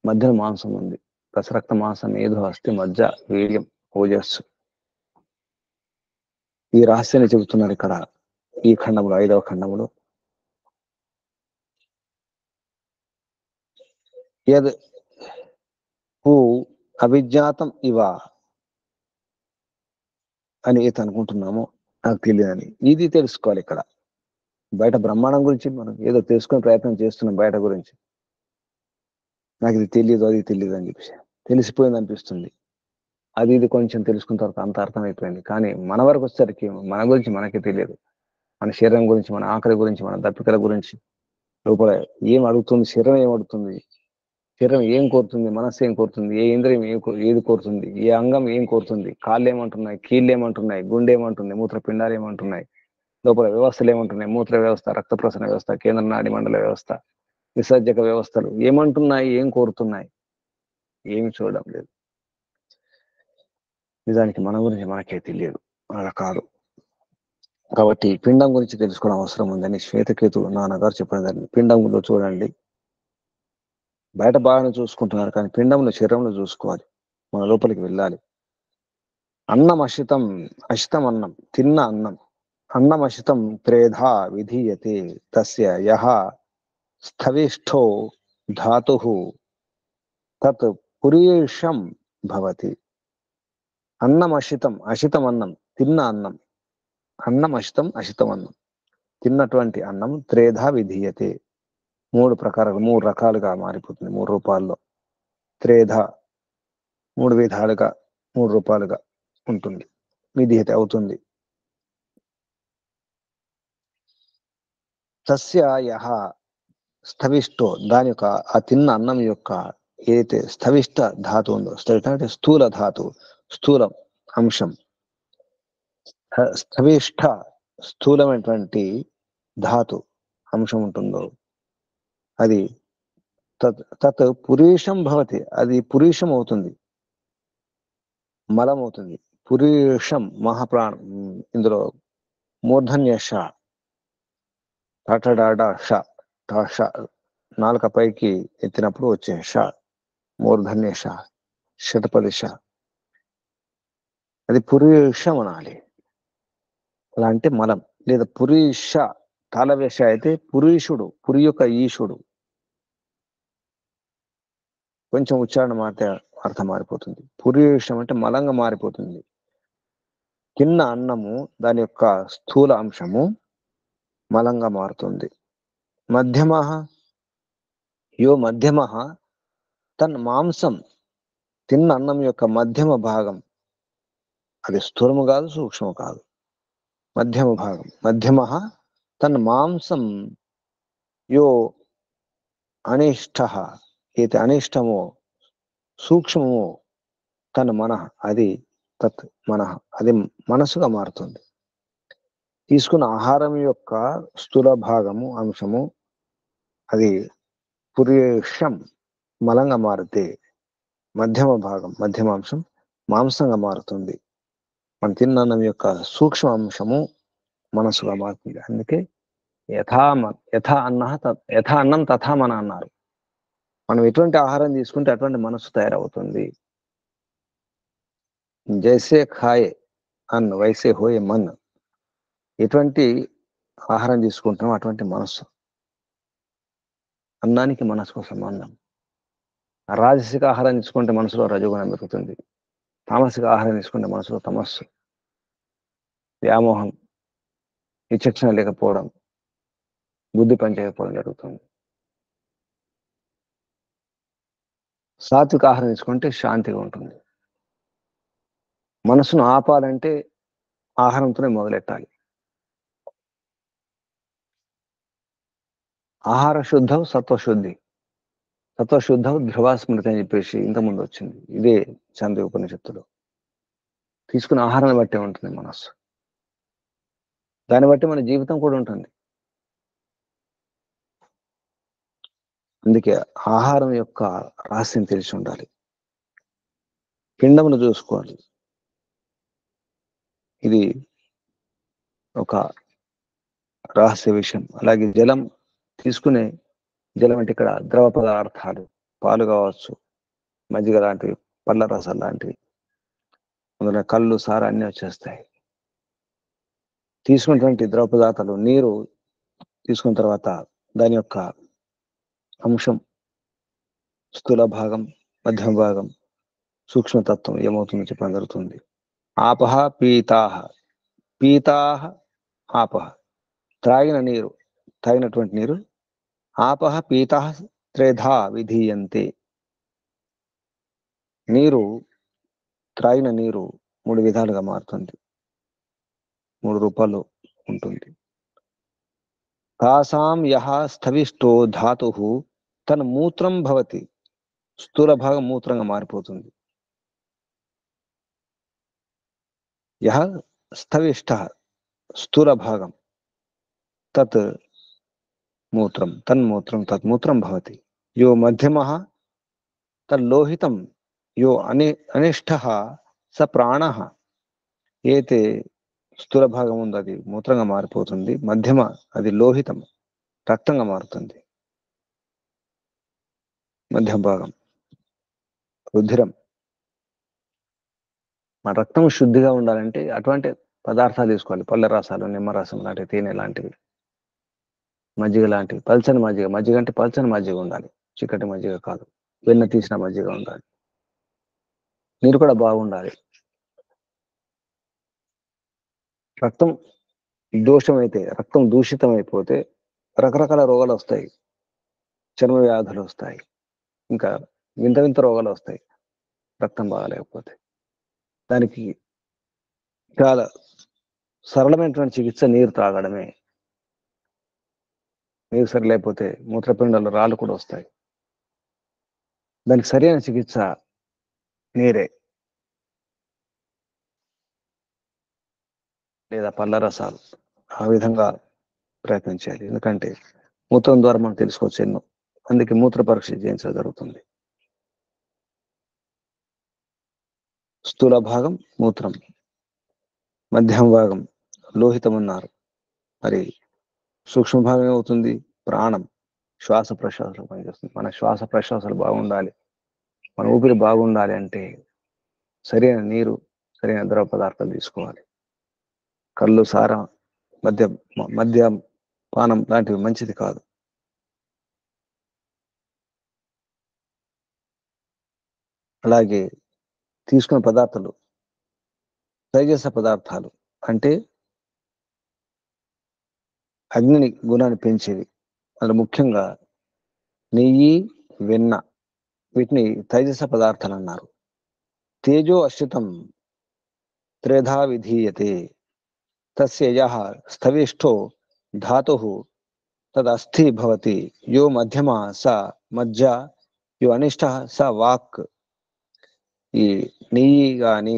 మధ్యలో మాంసం ఉంది. రసరక్త మాంసం, ఏదో అస్థి, మజ్జ, వీర్యం, ఓజస్సు. ఈ రహస్యాన్ని చెబుతున్నారు ఇక్కడ ఈ ఖండంలో, 5వ ఖండంలో. యద్ హూ అవిజ్ఞాతం ఇవ అని ఏది అనుకుంటున్నామో నాకు తెలియదని ఇది తెలుసుకోవాలి. ఇక్కడ బయట బ్రహ్మాండం గురించి మనం ఏదో తెలుసుకునే ప్రయత్నం చేస్తున్నాం, బయట గురించి నాకు ఇది తెలియదు, అది తెలియదు అని చెప్పేసి. తెలిసిపోయింది అనిపిస్తుంది. అది ఇది కొంచెం తెలుసుకున్న తర్వాత అంత అర్థమైపోయింది. కానీ మన వరకు వచ్చేసరికి మన గురించి మనకే తెలియదు. మన శరీరం గురించి, మన ఆకలి గురించి, మన దప్పికల గురించి, లోపల ఏం అడుగుతుంది, శరీరం ఏం అడుగుతుంది, శరీరం ఏం కోరుతుంది, మనస్సు ఏం కోరుతుంది, ఏ ఇంద్రియం ఏది కోరుతుంది, ఏ అంగం ఏం కోరుతుంది, కాళ్ళు ఏమంటున్నాయి, కీళ్ళు ఏమంటున్నాయి, గుండె ఏమంటుంది, మూత్రపిండాలు ఏమంటున్నాయి, లోపల వ్యవస్థలు ఏమంటున్నాయి, మూత్ర వ్యవస్థ, రక్త ప్రసరణ వ్యవస్థ, కేంద్ర నాడి మండల వ్యవస్థ, విసర్జక వ్యవస్థలు ఏమంటున్నాయి, ఏం కోరుతున్నాయి, ఏమి చూడడం లేదు. నిజానికి మన గురించి మనకే తెలియదు, అలా కాదు. కాబట్టి పిండం గురించి తెలుసుకోవడం అవసరం ఉందని శ్వేతకేతు నాన్నగారు చెప్పిన పిండంలో చూడండి, బయట బాగానే చూసుకుంటున్నారు, కానీ పిండంలో, శరీరంలో చూసుకోవాలి, మన లోపలికి వెళ్ళాలి. అన్నం అశితం, అశితం అన్నం, తిన్న అన్నం, అన్నం అశితం త్రేధా విధీయతే తస్య యః స్థవిష్ఠో ధాతుః తత్ పురీషం భవతి. అన్నం అశితం, అశితం అన్నం, తిన్న అన్నం, అన్నం అశితం, అశితం అన్నం, తిన్నటువంటి అన్నం త్రేధా విధీయతే, మూడు రకాలుగా మారిపోతుంది, 3 రూపాల్లో. త్రేధ 3 విధాలుగా, 3 రూపాలుగా ఉంటుంది, విధీయత అవుతుంది. తస్య యః స్థవిష్టో, దాని యొక్క ఆ తిన్న అన్నం యొక్క ఏదైతే స్థవిష్ట ధాతు ఉందో, స్థవిష్ట అంటే స్థూల ధాతు, స్థూలం అంశం, స్థవిష్ట స్థూలమైనటువంటి ధాతు అంశం ఉంటుందో అది తత్ పురీషం భవతి, అది పురీషం అవుతుంది, మలం అవుతుంది. పురీషం మహాప్రాణం, ఇందులో మూర్ధన్య ష, టటడాడ ష, ష నాలుక పైకి ఎత్తినప్పుడు వచ్చే ష, మూర్ధన్య ష, శతపది ష, అది పురీషం అనాలి. అలా అంటే మలం, లేదా పురీష తాళవేష అయితే పురీషుడు, పురి యొక్క ఈశుడు. కొంచెం ఉచ్చారణ మారితే అర్థం మారిపోతుంది. పురీషం అంటే మలంగా మారిపోతుంది. తిన్న అన్నము దాని యొక్క స్థూల అంశము మలంగా మారుతుంది. మధ్యమ, యో మధ్యమ తన్ మాంసం, తిన్న అన్నం యొక్క మధ్యమ భాగం, అది స్థూలము కాదు, సూక్ష్మము కాదు, మధ్యమ భాగం. మధ్యమ తన్ మాంసం యో అనిష్ట, ఏది అనిష్టమో, సూక్ష్మమో, తన మనః, అది తత్ మనః, అది మనసుగా మారుతుంది. తీసుకున్న ఆహారం యొక్క స్థూల భాగము, అంశము, అది పురీషం మలంగా మారితే మధ్యమ భాగం, మధ్యమాంశం మాంసంగా మారుతుంది. మనం తిన్న అన్నం యొక్క సూక్ష్మ అంశము మనసుగా మారుతుంది. అందుకే యథా అన్నం తథా మన అన్నారు. మనం ఎటువంటి ఆహారం తీసుకుంటే అటువంటి మనసు తయారవుతుంది. జైసే ఖాయే అన్న వైసే హోయే మన్, ఎటువంటి ఆహారం తీసుకుంటున్నాం అటువంటి మనస్సు. అన్నానికి మనసుకు సంబంధం. రాజసిక ఆహారం తీసుకుంటే మనసులో రజోగుణం పెరుగుతుంది, తామసిక ఆహారం తీసుకుంటే మనసులో తమస్సు, వ్యామోహం, విచక్షణ లేకపోవడం, బుద్ధి పనిచేయకపోవడం జరుగుతుంది. సాత్విక ఆహారం తీసుకుంటే శాంతిగా ఉంటుంది. మనసును ఆపాలంటే ఆహారంతోనే మొదలెట్టాలి. ఆహార శుద్ధం సత్వశుద్ధి, సత్వశుద్ధం ధ్రువాస్మృతి అని చెప్పేసి ఇంతకుముందు వచ్చింది. ఇదే చాంద్ర ఉపనిషత్తులో. తీసుకున్న ఆహారాన్ని బట్టే ఉంటుంది మనస్సు, దాన్ని బట్టి మన జీవితం కూడా ఉంటుంది. అందుకే ఆహారం యొక్క రహస్యం తెలిసి ఉండాలి. పిండమును చూసుకోవాలి, ఇది ఒక రహస్య విషయం. అలాగే జలం తీసుకునే, జలం అంటే ఇక్కడ ద్రవ పదార్థాలు, పాలు కావచ్చు, మజ్జిగ లాంటివి, పళ్ళ రసాలు లాంటివి, అందులో కళ్ళు, సార అన్నీ వచ్చేస్తాయి. తీసుకున్నటువంటి ద్రవ పదార్థాలు, నీరు తీసుకున్న తర్వాత దాని యొక్క అంశం, స్థూల భాగం, మధ్యమ భాగం, సూక్ష్మతత్వం ఏమవుతుందో చెప్పడం జరుగుతుంది. ఆపహ పీతాహ, పీతాహ ఆపహ, త్రాగిన నీరు, తాగినటువంటి నీరు, ఆపహ పీతాహ త్రేధా విధీయంతే, నీరు, త్రాగిన నీరు 3 విధాలుగా మారుతుంది. 3 రూపాల్లో ఉంటుంది. తాసాం యః స్థవిష్టో ధాతుః తన్మూత్రం భవతి. స్థూల భాగం మూత్రంగా మారిపోతుంది. యః స్థవిష్టః స్థూల భాగం తత్ మూత్రం తన్మూత్రం తన్మూత్రం భవతి. యో మధ్యమః తల్లోహితం. యో అనిష్టః స ప్రాణః. ఏతే స్థూల భాగం ఉంది అది మూత్రంగా మారిపోతుంది. మధ్యమ అది లోహితం రక్తంగా మారుతుంది. మధ్య భాగం రుధిరం. మన రక్తం శుద్ధిగా ఉండాలంటే అటువంటి పదార్థాలు తీసుకోవాలి. పళ్ళ రసాలు, నిమ్మరసం లాంటివి, తేనె లాంటివి, మజ్జిగ లాంటివి. పల్చని మజ్జిగ. మజ్జిగ అంటే పల్చని మజ్జిగ ఉండాలి, చిక్కటి మజ్జిగ కాదు. వెన్న తీసిన మజ్జిగ ఉండాలి. నీరు కూడా బాగుండాలి. రక్తం దోషమైతే, రక్తం దూషితం అయిపోతే రకరకాల రోగాలు వస్తాయి. చర్మ వ్యాధులు వస్తాయి, ఇంకా వింత వింత రోగాలు వస్తాయి రక్తం బాగాలేకపోతే. దానికి చాలా సరళమైనటువంటి చికిత్స నీరు త్రాగడమే. నీరు సరిలేకపోతే మూత్రపిండాలు రాళ్ళు కూడా వస్తాయి. దానికి సరైన చికిత్స నీరే, లేదా పళ్ళ రసాలు. ఆ విధంగా ప్రయత్నించాలి. ఎందుకంటే మూత్రం ద్వారా మనం తెలుసుకోవచ్చు ఎన్నో. అందుకే మూత్ర పరీక్ష చేయించడం జరుగుతుంది. స్థూల భాగం మూత్రం, మధ్యం భాగం లోహితం అన్నారు. మరి సూక్ష్మ భాగం ఏమవుతుంది? ప్రాణం, శ్వాస ప్రశ్వాసాలు పనిచేస్తుంది. మన శ్వాస ప్రశ్వాసాలు బాగుండాలి, మన ఊపిరి బాగుండాలి అంటే సరైన నీరు, సరైన ద్రవ పదార్థాలు తీసుకోవాలి. కళ్ళు, సారం, మద్య పానం లాంటివి మంచిది కాదు. అలాగే తీసుకున్న పదార్థాలు తైజస పదార్థాలు అంటే అగ్ని గుణాన్ని పెంచేవి. అందులో ముఖ్యంగా నెయ్యి, వెన్న, వీటిని తైజస పదార్థాలు అన్నారు. తేజో అశ్రితం త్రేధా విధీయతే. తస్య యః స్థవిష్టో ధాతుః తదస్థి భవతి. యో మధ్యమ స మజ్జ, యో అనిష్ట స వాక్. ఈ నెయ్యి గాని,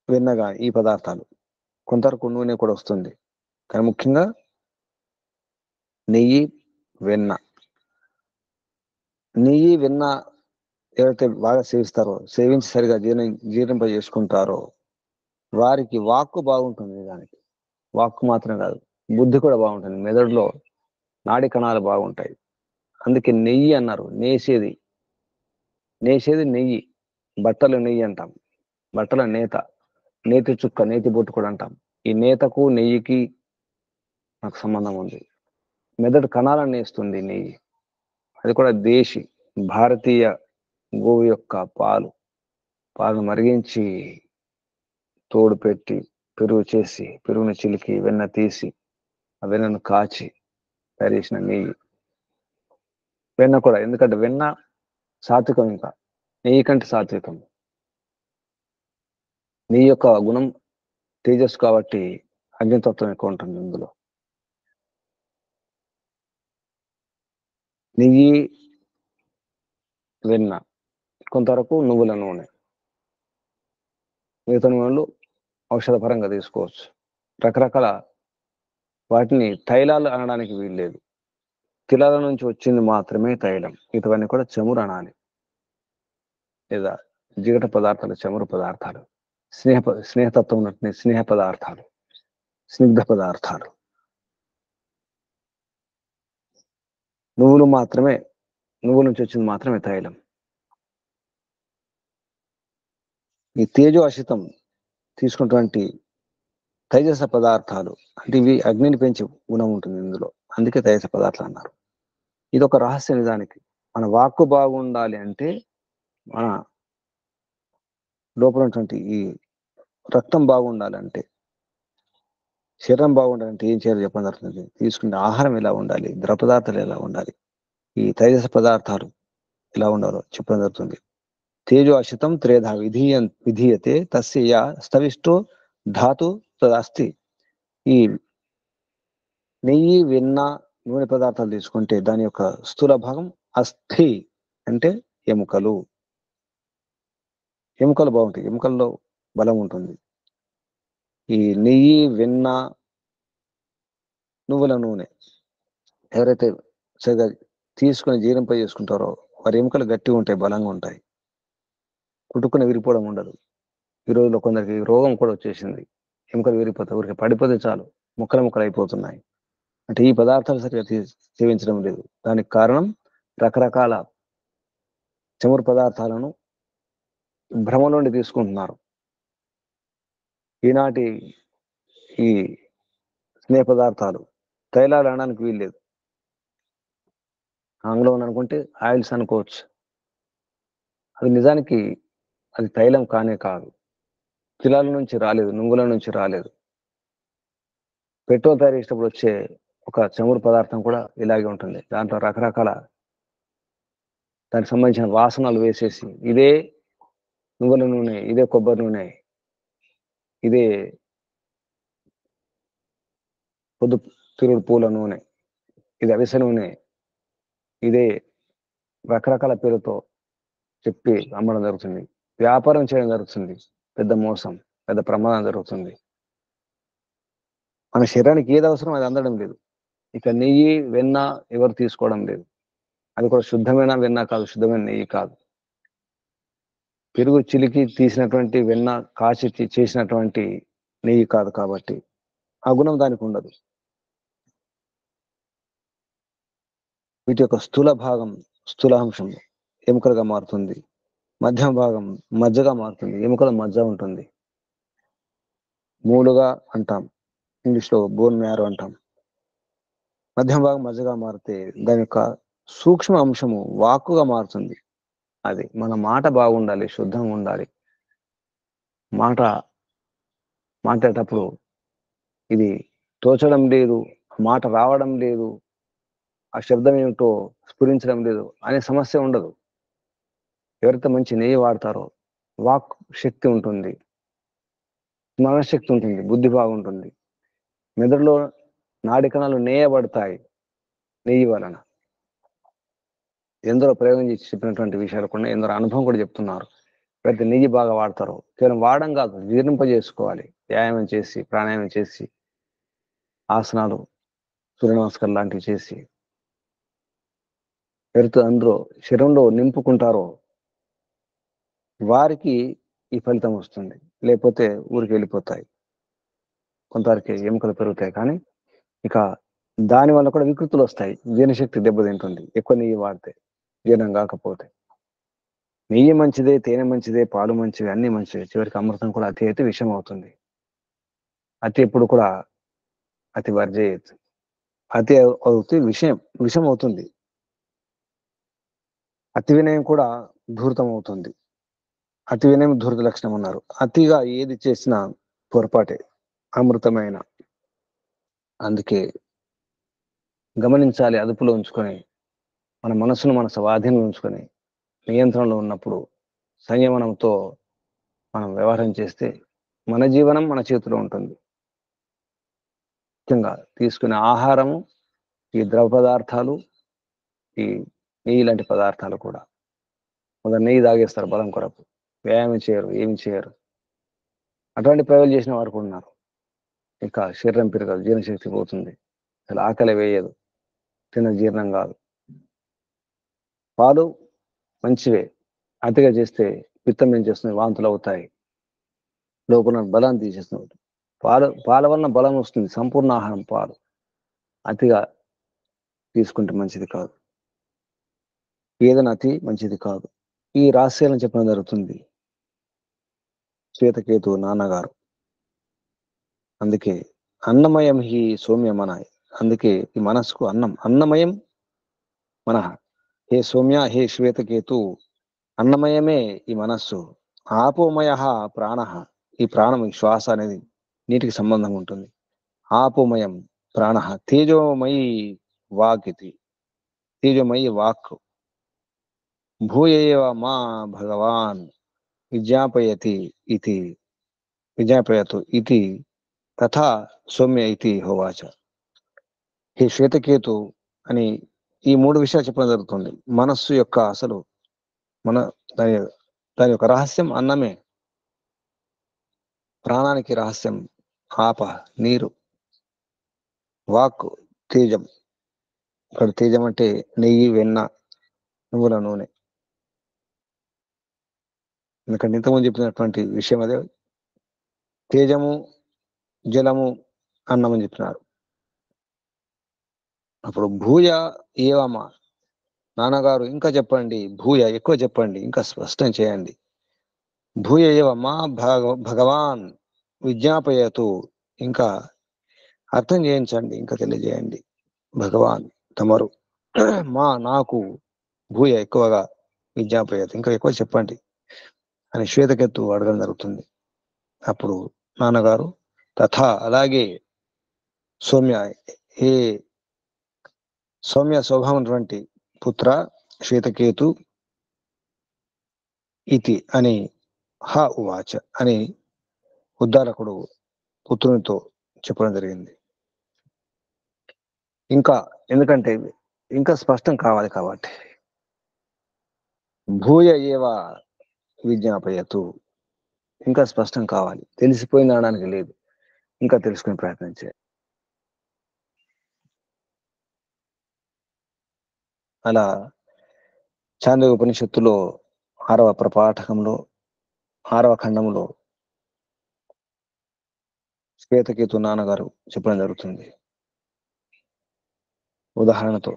వెన్న గాని, ఈ పదార్థాలు, కొంతవరకు నూనె కూడా వస్తుంది, కానీ ముఖ్యంగా నెయ్యి, వెన్న. నెయ్యి, వెన్న ఎవరైతే బాగా సేవిస్తారో, సేవించి సరిగా జీర్ణింప చేసుకుంటారో వారికి వాక్కు బాగుంటుంది. దానికి వాక్కు మాత్రమే కాదు, బుద్ధి కూడా బాగుంటుంది. మెదడులో నాడి కణాలు బాగుంటాయి. అందుకే నెయ్యి అన్నారు. నేసేది నెయ్యి. బట్టలు నెయ్యి అంటాం, బట్టల నేత, నేతి చుక్క, నేతి బొట్టు కూడా అంటాం. ఈ నేతకు నెయ్యికి నాకు సంబంధం ఉంది. మెదడు కణాలను నేస్తుంది నెయ్యి. అది కూడా దేశీ భారతీయ గోవు యొక్క పాలను మరిగించి తోడు పెట్టి పెరుగు చేసి, పెరుగుని చిలికి వెన్న తీసి, ఆ వెన్నను కాచి తయారు చేసిన నెయ్యి. వెన్న కూడా, ఎందుకంటే వెన్న సాత్వికం, ఇంకా నెయ్యి కంటే సాత్వికం. నెయ్యి యొక్క గుణం తేజస్సు కాబట్టి అగ్నితత్వం ఎక్కువ ఉంటుంది ఇందులో. నెయ్యి, వెన్న, కొంతవరకు నువ్వుల నూనె, మిగతా నూనెలు ఔషధపరంగా తీసుకోవచ్చు. రకరకాల వాటిని తైలాలు అనడానికి వీల్లేదు. తిలాల నుంచి వచ్చింది మాత్రమే తైలం. ఇటువన్నీ కూడా చమురు అనాలి, లేదా జిగట పదార్థాలు, చమురు పదార్థాలు. స్నేహతత్వం ఉన్నట్టు స్నేహ పదార్థాలు, స్నిగ్ధ పదార్థాలు. నువ్వుల నుంచి వచ్చింది మాత్రమే తైలం. ఈ తేజో అశితం తీసుకున్నటువంటి తైజస పదార్థాలు అంటే ఇవి అగ్నిని పెంచే గుణం ఉంటుంది ఇందులో. అందుకే తైజస పదార్థాలు అన్నారు. ఇది ఒక రహస్యం. నిజానికి మన వాక్కు బాగుండాలి అంటే, మన లోపల ఉన్నటువంటి ఈ రక్తం బాగుండాలంటే, శరీరం బాగుండాలంటే ఏం చేయాలో చెప్పడం జరుగుతుంది. తీసుకునే ఆహారం ఎలా ఉండాలి, ద్రవ పదార్థాలు ఎలా ఉండాలి, ఈ తైజస పదార్థాలు ఎలా ఉండాలో చెప్పడం జరుగుతుంది. తేజో అశితం త్రేధ విధీయతే తస్య యా స్థవిష్టో ధాతు తదస్తి. ఈ నెయ్యి, వెన్న, నూనె పదార్థాలు తీసుకుంటే దాని యొక్క స్థూల భాగం అస్థి, అంటే ఎముకలు. ఎముకలు బాగుంటాయి, ఎముకల్లో బలం ఉంటుంది. ఈ నెయ్యి, వెన్న, నువ్వుల నూనె ఎవరైతే సరిగా తీసుకుని జీర్ణంపై చేసుకుంటారో వారి ఎముకలు గట్టిగా ఉంటాయి, బలంగా ఉంటాయి, కుట్టుకుని విరిపోవడం ఉండదు. ఈ రోజుల్లో కొందరికి రోగం కూడా వచ్చేసింది, ఎముకలు విరిగిపోతాయి, ఊరికి పడిపోతే చాలు ముక్కలు ముక్కలు అయిపోతున్నాయి. అంటే ఈ పదార్థాలు సరిగా సేవించడం లేదు. దానికి కారణం రకరకాల చమురు పదార్థాలను భ్రమ నుండి తీసుకుంటున్నారు. ఈనాటి ఈ స్నేహ పదార్థాలు తైలాలు అనడానికి వీల్లేదు. ఆంగ్లం అనుకుంటే ఆయిల్స్ అనుకోవచ్చు. అది నిజానికి అది తైలం కానే కాదు, తిలాల నుంచి రాలేదు, నువ్వుల నుంచి రాలేదు. పెట్రోల్ తయారు చేసేటప్పుడు వచ్చే ఒక చమురు పదార్థం కూడా ఇలాగే ఉంటుంది. దాంట్లో రకరకాల దానికి సంబంధించిన వాసనలు వేసేసి ఇదే నువ్వుల నూనె, ఇదే కొబ్బరి నూనె, ఇదే పొద్దు తిరుగుడు పూల నూనె, ఇది అవిసె నూనె, ఇదే రకరకాల పేరుతో చెప్పి అమ్మడం జరుగుతుంది. వ్యాపారం చేయడం జరుగుతుంది. పెద్ద మోసం, పెద్ద ప్రమాదం జరుగుతుంది. మన శరీరానికి ఏది అవసరం అది అందడం లేదు. ఇక నెయ్యి, వెన్న ఎవరు తీసుకోవడం లేదు. అది కూడా శుద్ధమైన వెన్న కాదు, శుద్ధమైన నెయ్యి కాదు. పెరుగు చిలికి తీసినటువంటి వెన్న, కాచి చేసినటువంటి నెయ్యి కాదు. కాబట్టి ఆ గుణం దానికి ఉండదు. వీటి యొక్క స్థూల భాగం, స్థూలాంశం ఎముకలుగా మారుతుంది. మధ్య భాగం మజ్జగా మారుతుంది, ఎముకల మజ్జ ఉంటుంది. మూలుగా అంటాం, ఇంగ్లీష్లో బోన్ మ్యారో అంటాం. మధ్య భాగం మజ్జగా మారితే దాని యొక్క సూక్ష్మ అంశము వాక్కుగా మారుతుంది. అది మన మాట బాగుండాలి, శుద్ధంగా ఉండాలి. మాట్లాడేటప్పుడు ఇది తోచడం లేదు, మాట రావడం లేదు, ఆ శబ్దం ఏమిటో స్ఫురించడం లేదు అనే సమస్య ఉండదు. ఎవరైతే మంచి నెయ్యి వాడతారో వాక్ శక్తి ఉంటుంది, స్మరణశక్తి ఉంటుంది, బుద్ధి బాగుంటుంది. మెదడులో నాడి కణాలు నేయబడతాయి నెయ్యి వలన. ఎందరో ప్రయోగం చేసి చెప్పినటువంటి విషయాలు కూడా, ఎందరో అనుభవం కూడా చెప్తున్నారు. ప్రతి నెయ్యి బాగా వాడతారో కేవలం వాడడం కాదు, జీర్ణింపజేసుకోవాలి. వ్యాయామం చేసి, ప్రాణాయామం చేసి, ఆసనాలు, సూర్య నమస్కారం లాంటివి చేసి ఎవరైతే అందరూ శరీరంలో నింపుకుంటారో వారికి ఈ ఫలితం వస్తుంది. లేకపోతే ఊరికి వెళ్ళిపోతాయి. కొంతవరకు ఎముకలు పెరుగుతాయి, కానీ ఇక దాని వల్ల కూడా వికృతులు వస్తాయి. జీర్ణశక్తి దెబ్బతింటుంది ఎక్కువ నెయ్యి వాడితే, జీర్ణం కాకపోతే. నెయ్యి మంచిదే, తేనె మంచిదే, పాలు మంచివి, అన్ని మంచివి. చివరికి అమృతం కూడా అతి అయితే విషం అవుతుంది. అతి ఎప్పుడు కూడా అతి వర్జేయచ్చు. అతి అవుతే విషం అవుతుంది. అతి వినయం కూడా ధూర్తం అవుతుంది. అతి వినయం ధూర్త లక్షణం అన్నారు. అతిగా ఏది చేసినా పొరపాటే, అమృతమైన. అందుకే గమనించాలి, అదుపులో ఉంచుకొని, మన మనసును మన స్వాధీనంలో ఉంచుకొని, నియంత్రణలో ఉన్నప్పుడు సంయమనంతో మనం వ్యవహారం చేస్తే మన జీవనం మన చేతిలో ఉంటుంది. ముఖ్యంగా తీసుకునే ఆహారము, ఈ ద్రవ పదార్థాలు, ఈ నెయ్యి లాంటి పదార్థాలు కూడా. కొందరు నెయ్యి తాగేస్తారు బలం కొరకు, వ్యాయామం చేయరు, ఏమి చేయరు. అటువంటి ప్రయోగాలు చేసిన వారు కూడా ఉన్నారు. ఇక శరీరం పెరగదు, జీర్ణశక్తి పోతుంది, అసలు ఆకలి వేయదు, తిన్న జీర్ణం కాదు. పాలు మంచివే, అతిగా చేస్తే పిత్తం ఏం చేస్తుంది, వాంతులు అవుతాయి, లోపల బలాన్ని తీసేస్తుంది. పాల వలన బలం వస్తుంది, సంపూర్ణ ఆహారం పాలు. అతిగా తీసుకుంటే మంచిది కాదు, ఏదైనా అతి మంచిది కాదు. ఈ రహస్యాలను చెప్పడం జరుగుతుంది శ్వేతకేతు నాన్నగారు. అందుకే అన్నమయం హి సౌమ్యమనాయ్. అందుకే ఈ మనస్సుకు అన్నమయం మనః. హే సౌమ్య, హే శ్వేతకేతు, అన్నమయమే ఈ మనస్సు. ఆపోమయ ప్రాణ. ఈ ప్రాణం, ఈ శ్వాస అనేది నీటికి సంబంధం ఉంటుంది. ఆపోమయం ప్రాణ. తేజోమయి వాక్ ఇది, తేజోమయి వాక్. భూయ ఏవ మా భగవాన్ విజ్ఞాపయతి ఇతి విజ్ఞాపయతు ఇతి తథా సౌమ్య ఇతి హోవాచ. హే శ్వేతకేతు అని ఈ మూడు విషయాలు చెప్పడం జరుగుతుంది. మనస్సు యొక్క అసలు మన దాని దాని యొక్క రహస్యం అన్నమే. ప్రాణానికి రహస్యం ఆప నీరు, వాక్ తేజం. ఇక్కడ తేజం అంటే నెయ్యి, వెన్న, నువ్వుల నూనె. ఎందుకంటే ఇంతకుముందు చెప్పినటువంటి విషయం అదే. తేజము, జలము, అన్నం అని చెప్పినారు. అప్పుడు భూయ ఏవమా, నాన్నగారు ఇంకా చెప్పండి, భూయ ఎక్కువ చెప్పండి, ఇంకా స్పష్టం చేయండి. భూయ ఏవమా భగవాన్ విజ్ఞాపయతు, ఇంకా అర్థం చేయించండి, ఇంకా తెలియజేయండి. భగవాన్ తమరు మా నాకు భూయ ఎక్కువగా విజ్ఞాపయతు, ఇంకా ఎక్కువ చెప్పండి అని శ్వేతకేతు అడగడం జరుగుతుంది. అప్పుడు నాన్నగారు తథా అలాగే సౌమ్య, ఏ సౌమ్య స్వభావం పుత్ర శ్వేతకేతు ఇతి అని హ ఉవాచ అని ఉద్దాలకుడు పుత్రునితో చెప్పడం జరిగింది. ఇంకా ఎందుకంటే ఇంకా స్పష్టం కావాలి కాబట్టి. భూయ ఏవ విజ్ఞాపయతు, ఇంకా స్పష్టం కావాలి, తెలిసిపోయింది అనడానికి లేదు, ఇంకా తెలుసుకునే ప్రయత్నం చేయాలి. అలా చాంద్రోగ్య ఉపనిషత్తులో 6వ ప్రపాఠకంలో 6వ ఖండంలో శ్వేతకేతు నాన్నగారు చెప్పడం జరుగుతుంది ఉదాహరణతో.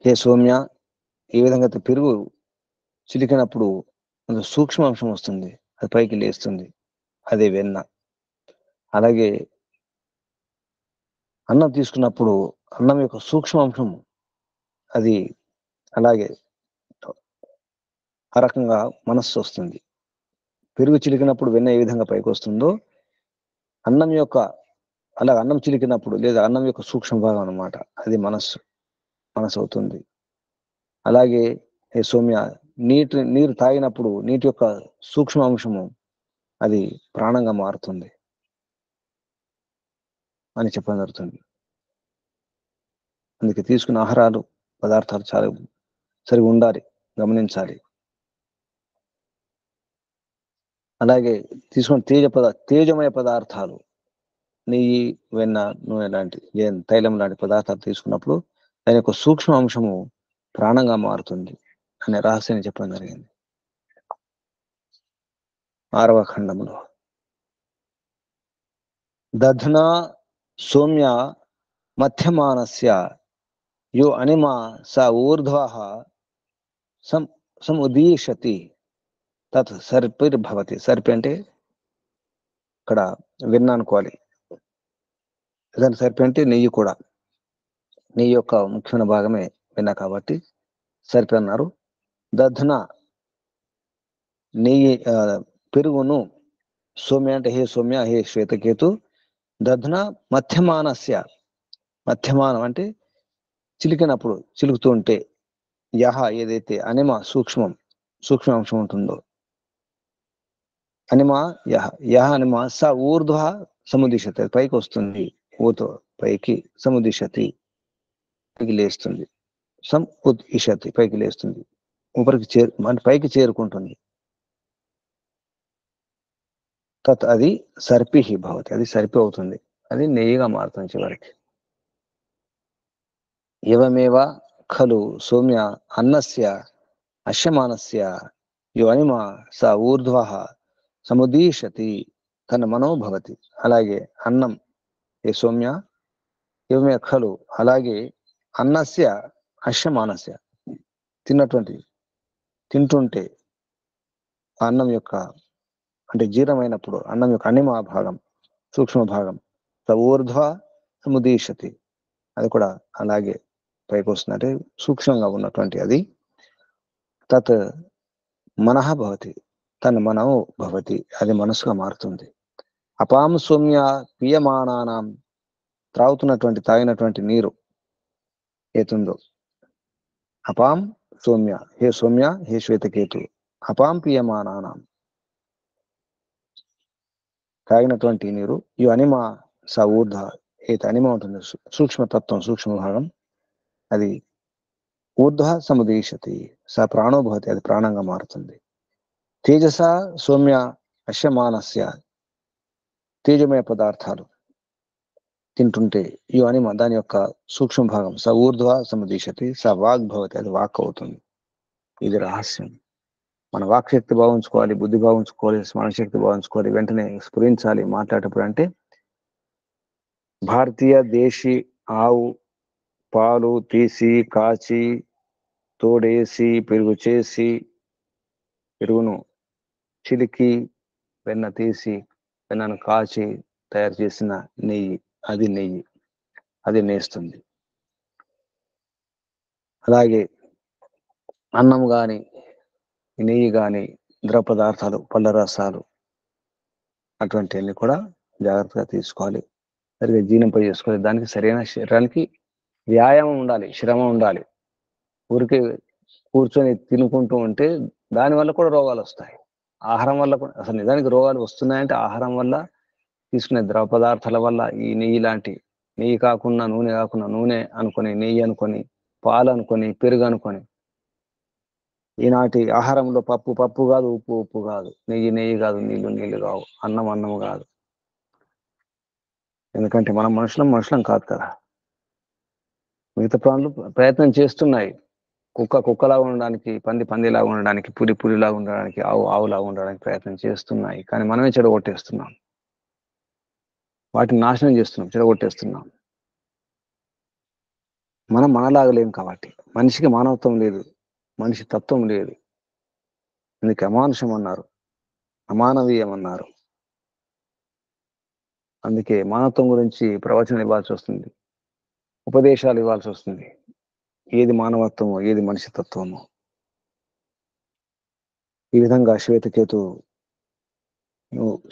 హే సౌమ్య, ఏ విధంగా అయితే పెరుగు చిలికినప్పుడు సూక్ష్మాంశం వస్తుంది, అది పైకి లేస్తుంది, అదే వెన్న. అలాగే అన్నం తీసుకున్నప్పుడు అన్నం యొక్క సూక్ష్మాంశం అది అలాగే ఆ రకంగా మనస్సు వస్తుంది. పెరుగు చిలికినప్పుడు వెన్న ఏ విధంగా పైకి వస్తుందో అన్నం యొక్క అలాగే అన్నం చిలికినప్పుడు లేదా అన్నం యొక్క సూక్ష్మ భాగం అన్నమాట, అది మనస్సు అవుతుంది. అలాగే ఏ సౌమ్య, నీరు తాగినప్పుడు నీటి యొక్క సూక్ష్మ అంశము అది ప్రాణంగా మారుతుంది అని చెప్పడం జరుగుతుంది. అందుకే తీసుకున్న ఆహారాలు పదార్థాలు చాలా సరిగా ఉండాలి, గమనించాలి. అలాగే తీసుకున్న తేజమయ పదార్థాలు, నెయ్యి, వెన్న, నూనె లాంటి తైలం లాంటి పదార్థాలు తీసుకున్నప్పుడు దాని యొక్క సూక్ష్మ అంశము ప్రాణంగా మారుతుంది అనే రహస్యాన్ని చెప్పడం జరిగింది 6వ ఖండంలో. దధ్నా సౌమ్య మధ్యమానస్య యో అనిమా స ఊర్ధ్వః సముదీషతి తత్ సర్పిర్భవతి. సర్పి అంటే ఇక్కడ వెన్న అనుకోవాలి. దాని సర్పి అంటే నెయ్యి కూడా. నెయ్యి యొక్క ముఖ్యమైన భాగమే వెన్న కాబట్టి సర్పి అన్నారు. దధ్న నెయ్యి, పెరుగును, సౌమ్య అంటే హే సౌమ్య, హే శ్వేతకేతు, దధ్న మధ్యమానస్య, మధ్యమానం అంటే చిలికినప్పుడు, చిలుకుతూ ఉంటే, యహ ఏదైతే అనిమ సూక్ష్మాంశం ఉంటుందో, అనిమ యహ అనిమ స ఊర్ధ్వ సముదిశతి, పైకి వస్తుంది, ఊతో పైకి, సముదిశతి పైకి లేస్తుంది, ఇషతి పైకి లేస్తుంది, ఊపరికి పైకి చేరుకుంటుంది. తత్ అది సర్పి భవతి, అది సర్పి అవుతుంది, అది నెయ్యిగా మారుతుంది చివరికి. ఏవమేవ ఖలు సౌమ్య అన్నస్య అశ్యమానస్య యో అనిమ స ఊర్ధ్వః సముదీషతి తన మనోభవతి. అలాగే అన్నం, ఏ సౌమ్య ఏవమే ఖలు, అలాగే అన్నస్య అశ్యమానస్య తింటుంటే అన్నం యొక్క అంటే జీర్ణమైనప్పుడు అన్నం యొక్క అనిమ భాగం, సూక్ష్మ భాగం, స ఊర్ధ్వ సముదీషతి, అది కూడా అలాగే పైకి వస్తుంది, అంటే సూక్ష్మంగా ఉన్నటువంటి అది. తత్ మనః భవతి, తన మనో భవతి, అది మనసుగా మారుతుంది. అపాం సౌమ్య పీయమానానాం, తాగినటువంటి నీరు, ఏతుందో అపాం సౌమ్య, హే సౌమ్య, హే శ్వేతకేతు, అపాం పీయమానానాం, తాగినటువంటి నీరు ఈ అనిమ స ఊర్ధ, ఏత అనిమ ఉంటుంది సూక్ష్మతత్వం, సూక్ష్మ భాగం, అది ఊర్ధ సముదేశతి, స ప్రాణో భవతి, అది ప్రాణంగా మారుతుంది. తేజస సౌమ్య అశ్యమానస్య, తేజమయ పదార్థాలు తింటుంటే ఈ అనిమ దాని యొక్క సూక్ష్మ భాగం స ఊర్ధ్వ సముదేశతి, స వాగ్ భవతి, అది వాక్ అవుతుంది. ఇది రహస్యం. మన వాక్ శక్తి భావించుకోవాలి, బుద్ధి భావించుకోవాలి, స్మరణ శక్తి భావించుకోవాలి, వెంటనే స్ఫురించాలి మాట్లాడేటప్పుడు. అంటే భారతీయ దేశీ ఆవు పాలు తీసి కాచి తోడేసి పెరుగు చేసి, పెరుగును చిలికి వెన్న తీసి వెన్నను కాచి తయారు చేసిన నెయ్యి, అది నెయ్యి, అది నేస్తుంది. అలాగే అన్నం కానీ నెయ్యి కానీ ద్రవ పదార్థాలు, పళ్ళ రసాలు, అటువంటివన్నీ కూడా జాగ్రత్తగా తీసుకోవాలి, సరిగ్గా జీర్ణంపై చేసుకోవాలి. దానికి సరైన శరీరానికి వ్యాయామం ఉండాలి, శ్రమ ఉండాలి. ఊరికే కూర్చొని తినుకుంటూ ఉంటే దానివల్ల కూడా రోగాలు వస్తాయి. ఆహారం వల్ల కూడా, అసలు నిజానికి రోగాలు వస్తున్నాయంటే ఆహారం వల్ల, తీసుకునే ద్రవ పదార్థాల వల్ల. ఈ నెయ్యి లాంటి, నెయ్యి కాకుండా నూనె, కాకుండా నూనె అనుకొని, నెయ్యి అనుకొని, పాలు అనుకొని, పెరుగు అనుకొని, ఈనాటి ఆహారంలో పప్పు పప్పు కాదు, ఉప్పు ఉప్పు కాదు, నెయ్యి నెయ్యి కాదు, నీళ్లు నీళ్లు కావు, అన్నం అన్నం కాదు. ఎందుకంటే మనం మనుషులం కాదు కదా. మిగతా ప్రాణులు ప్రయత్నం చేస్తున్నాయి. కుక్క కుక్కలాగా ఉండడానికి, పంది పందిలాగా ఉండడానికి, పులి పులిలాగా ఉండడానికి, ఆవు ఆవులాగా ఉండడానికి ప్రయత్నం చేస్తున్నాయి. కానీ మనమే చెడగొట్టేస్తున్నాం, వాటిని నాశనం చేస్తున్నాం, చెడగొట్టేస్తున్నాం. మనం మనలాగలేం కాబట్టి. మనిషికి మానవత్వం లేదు, మనిషి తత్వం లేదు. అందుకే అమానుషం అన్నారు, అమానవీయం అన్నారు. అందుకే మానవత్వం గురించి ప్రవచనం ఇవ్వాల్సి వస్తుంది, ఉపదేశాలు ఇవ్వాల్సి వస్తుంది. ఏది మానవత్వమో, ఏది మనిషి తత్వమో. ఈ విధంగా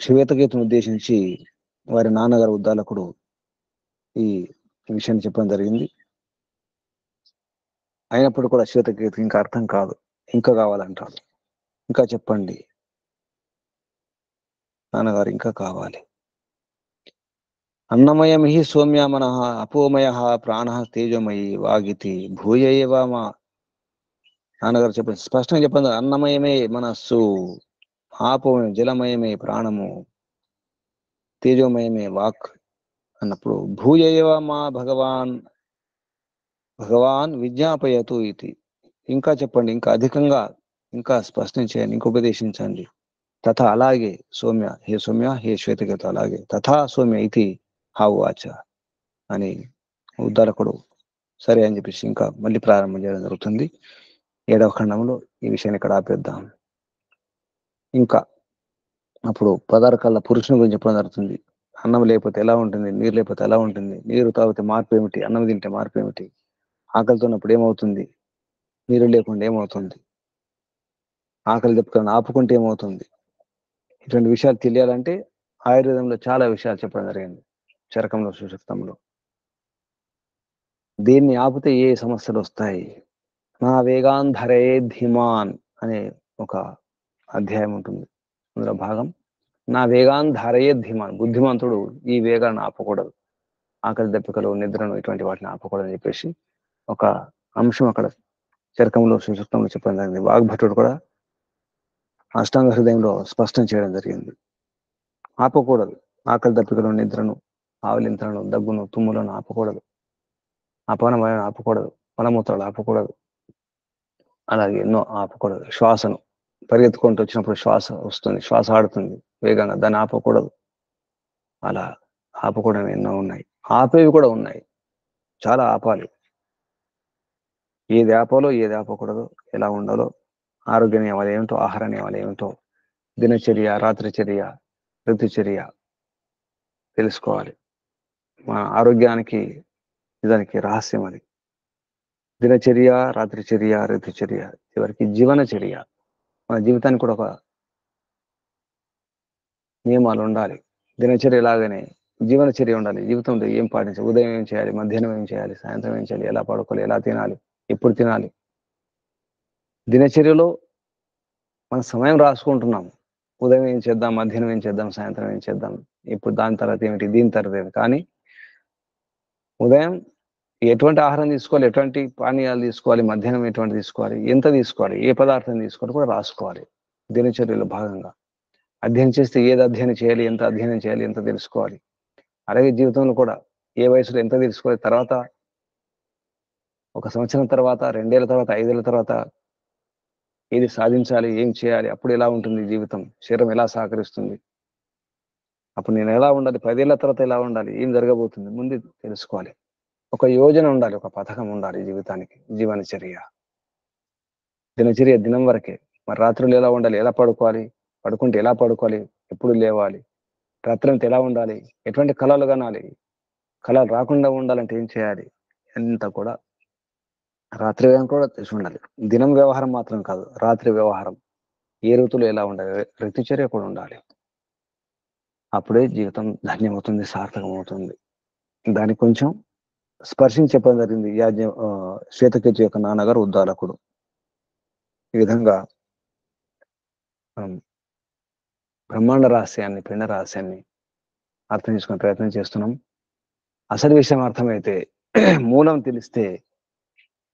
శ్వేతకేతును ఉద్దేశించి వారి నాన్నగారు ఉద్దాలకుడు ఈ విషయాన్ని చెప్పడం జరిగింది. అయినప్పుడు కూడా శ్వేతకేతు ఇంకా అర్థం కాదు, ఇంకా కావాలంటాడు. ఇంకా చెప్పండి నాన్నగారు, ఇంకా కావాలి. అన్నమయం హి సౌమ్య మనః, అపోమయ ప్రాణ తేజమయి వాగితి భూయ ఏవ మా. నాన్నగారు చెప్పండి, స్పష్టంగా చెప్పండి. అన్నమయమే మనస్సు, ఆపోమయం జలమయమే ప్రాణము, తేజోమయమే వాక్ అన్నప్పుడు భూయ ఏవ మా భగవాన్ విజ్ఞాపయతు ఇది. ఇంకా చెప్పండి, ఇంకా అధికంగా, ఇంకా స్పష్టం చేయండి, ఇంకా ఉపదేశించండి. తథా అలాగే సౌమ్య, హే సౌమ్య, హే శ్వేతకేతు, అలాగే తథా సౌమ్య ఇది హావాచ అని ఉద్దాలకుడు సరే అని చెప్పేసి ఇంకా మళ్ళీ ప్రారంభం చేయడం జరుగుతుంది. 7వ ఖండంలో ఈ విషయాన్ని ఇక్కడ ఆపేద్దాం. ఇంకా అప్పుడు పదార్థాల పురుషుని గురించి చెప్పడం జరుగుతుంది. అన్నం లేకపోతే ఎలా ఉంటుంది, నీరు లేకపోతే ఎలా ఉంటుంది, నీరు తాగితే మార్పు ఏమిటి, అన్నం తింటే మార్పు ఏమిటి, ఆకలితో ఉన్నప్పుడు ఏమవుతుంది, నీరు లేకుండా ఏమవుతుంది, ఆకలి చెప్పుకొని ఆపుకుంటే ఏమవుతుంది. ఇటువంటి విషయాలు తెలియాలంటే ఆయుర్వేదంలో చాలా విషయాలు చెప్పడం జరిగింది. చరకంలో, సుషుప్తంలో దీన్ని ఆపితే ఏ సమస్యలు వస్తాయి. నా వేగాంధరే ధీమాన్ అనే ఒక అధ్యాయం ఉంటుంది, అందులో భాగం నా వేగాంధరయే ధీమాన్. బుద్ధిమంతుడు ఈ వేగాన్ని ఆపకూడదు, ఆకలి దప్పికలు, నిద్రను, ఇటువంటి వాటిని ఆపకూడదు అని చెప్పేసి ఒక అంశం అక్కడ చరకంలో, సుషుప్తంలో చెప్పడం జరిగింది. వాగ్భటుడు కూడా అష్టాంగ హృదయంలో స్పష్టం చేయడం జరిగింది. ఆపకూడదు ఆకలి దప్పికలు, నిద్రను, ఆవలింతలను, దగ్గును, తుమ్ములను ఆపకూడదు, అపానమయాన్ని ఆపకూడదు, మలమూత్రాలు ఆపకూడదు, అలాగే ఎన్నో ఆపకూడదు. శ్వాసను పరిగెత్తుకుంటూ వచ్చినప్పుడు శ్వాస వస్తుంది, శ్వాస ఆడుతుంది వేగంగా, దాన్ని ఆపకూడదు. అలా ఆపకూడదు ఎన్నో ఉన్నాయి, ఆపేవి కూడా ఉన్నాయి, చాలా ఆపాలి. ఏది ఆపాలో ఏది ఆపకూడదు, ఎలా ఉండాలో, ఆరోగ్య నియమాలు ఏమిటో, ఆహార నియమాలు ఏమిటో, దినచర్య, రాత్రిచర్య, ఋతుచర్య తెలుసుకోవాలి. మన ఆరోగ్యానికి నిజానికి రహస్యం అది. దినచర్య, రాత్రిచర్య, ఋతుచర్య, చివరికి జీవనచర్య. మన జీవితానికి కూడా ఒక నియమాలు ఉండాలి. దినచర్య లాగానే జీవనచర్య ఉండాలి. జీవితంలో ఏం పాటించాలి, ఉదయం ఏం చేయాలి, మధ్యాహ్నం ఏం చేయాలి, సాయంత్రం ఏం చేయాలి, ఎలా పడుకోవాలి, ఎలా తినాలి, ఎప్పుడు తినాలి. దినచర్యలో మన సమయం రాసుకుంటున్నాం. ఉదయం ఏం చేద్దాం, మధ్యాహ్నం ఏం చేద్దాం, సాయంత్రం ఏం చేద్దాం, ఇప్పుడు దాని తర్వాత ఏమిటి, దీని తర్వాత ఏమిటి. కానీ ఉదయం ఎటువంటి ఆహారం తీసుకోవాలి, ఎటువంటి పానీయాలు తీసుకోవాలి, మధ్యాహ్నం ఎటువంటి తీసుకోవాలి, ఎంత తీసుకోవాలి, ఏ పదార్థం తీసుకోవాలి కూడా రాసుకోవాలి దినచర్యలో భాగంగా. అధ్యయనం చేస్తే ఏది అధ్యయనం చేయాలి, ఎంత అధ్యయనం చేయాలి, ఎంత తెలుసుకోవాలి. అలాగే జీవితంలో కూడా ఏ వయసులో ఎంత తెలుసుకోవాలి, తర్వాత 1 సంవత్సరం తర్వాత, 2 ఏళ్ల తర్వాత, 5 ఏళ్ల తర్వాత ఏది సాధించాలి, ఏం చేయాలి, అప్పుడు ఎలా ఉంటుంది జీవితం, శరీరం ఎలా సహకరిస్తుంది, అప్పుడు నేను ఎలా ఉండాలి, 10 ఏళ్ల తర్వాత ఎలా ఉండాలి, ఏం జరగబోతుంది ముందు తెలుసుకోవాలి. ఒక యోజన ఉండాలి, ఒక పథకం ఉండాలి జీవితానికి, జీవనచర్య. దినచర్య దినం వరకే. మరి రాత్రులు ఎలా ఉండాలి, ఎలా పడుకోవాలి, పడుకుంటే ఎలా పడుకోవాలి, ఎప్పుడు లేవాలి, రాత్రంతా ఎలా ఉండాలి, ఎటువంటి కళలు కనాలి, కళలు రాకుండా ఉండాలంటే ఏం చేయాలి, ఎంత కూడా రాత్రి వ్యవహారం కూడా తెలిసి ఉండాలి. దినం వ్యవహారం మాత్రం కాదు, రాత్రి వ్యవహారం, ఏ ఋతువులో ఎలా ఉండాలి, ఋతుచర్య కూడా ఉండాలి. అప్పుడే జీవితం ధన్యమవుతుంది, సార్థకమవుతుంది. దానికి కొంచెం స్పర్శించి చెప్పడం జరిగింది శ్వేతకేతు యొక్క నాన్నగారు ఉద్దాలకుడు. ఈ విధంగా మనం బ్రహ్మాండ రహస్యాన్ని, పిండ రహస్యాన్ని అర్థం చేసుకునే ప్రయత్నం చేస్తున్నాం. అసలు విషయం అర్థమైతే, మూలం తెలిస్తే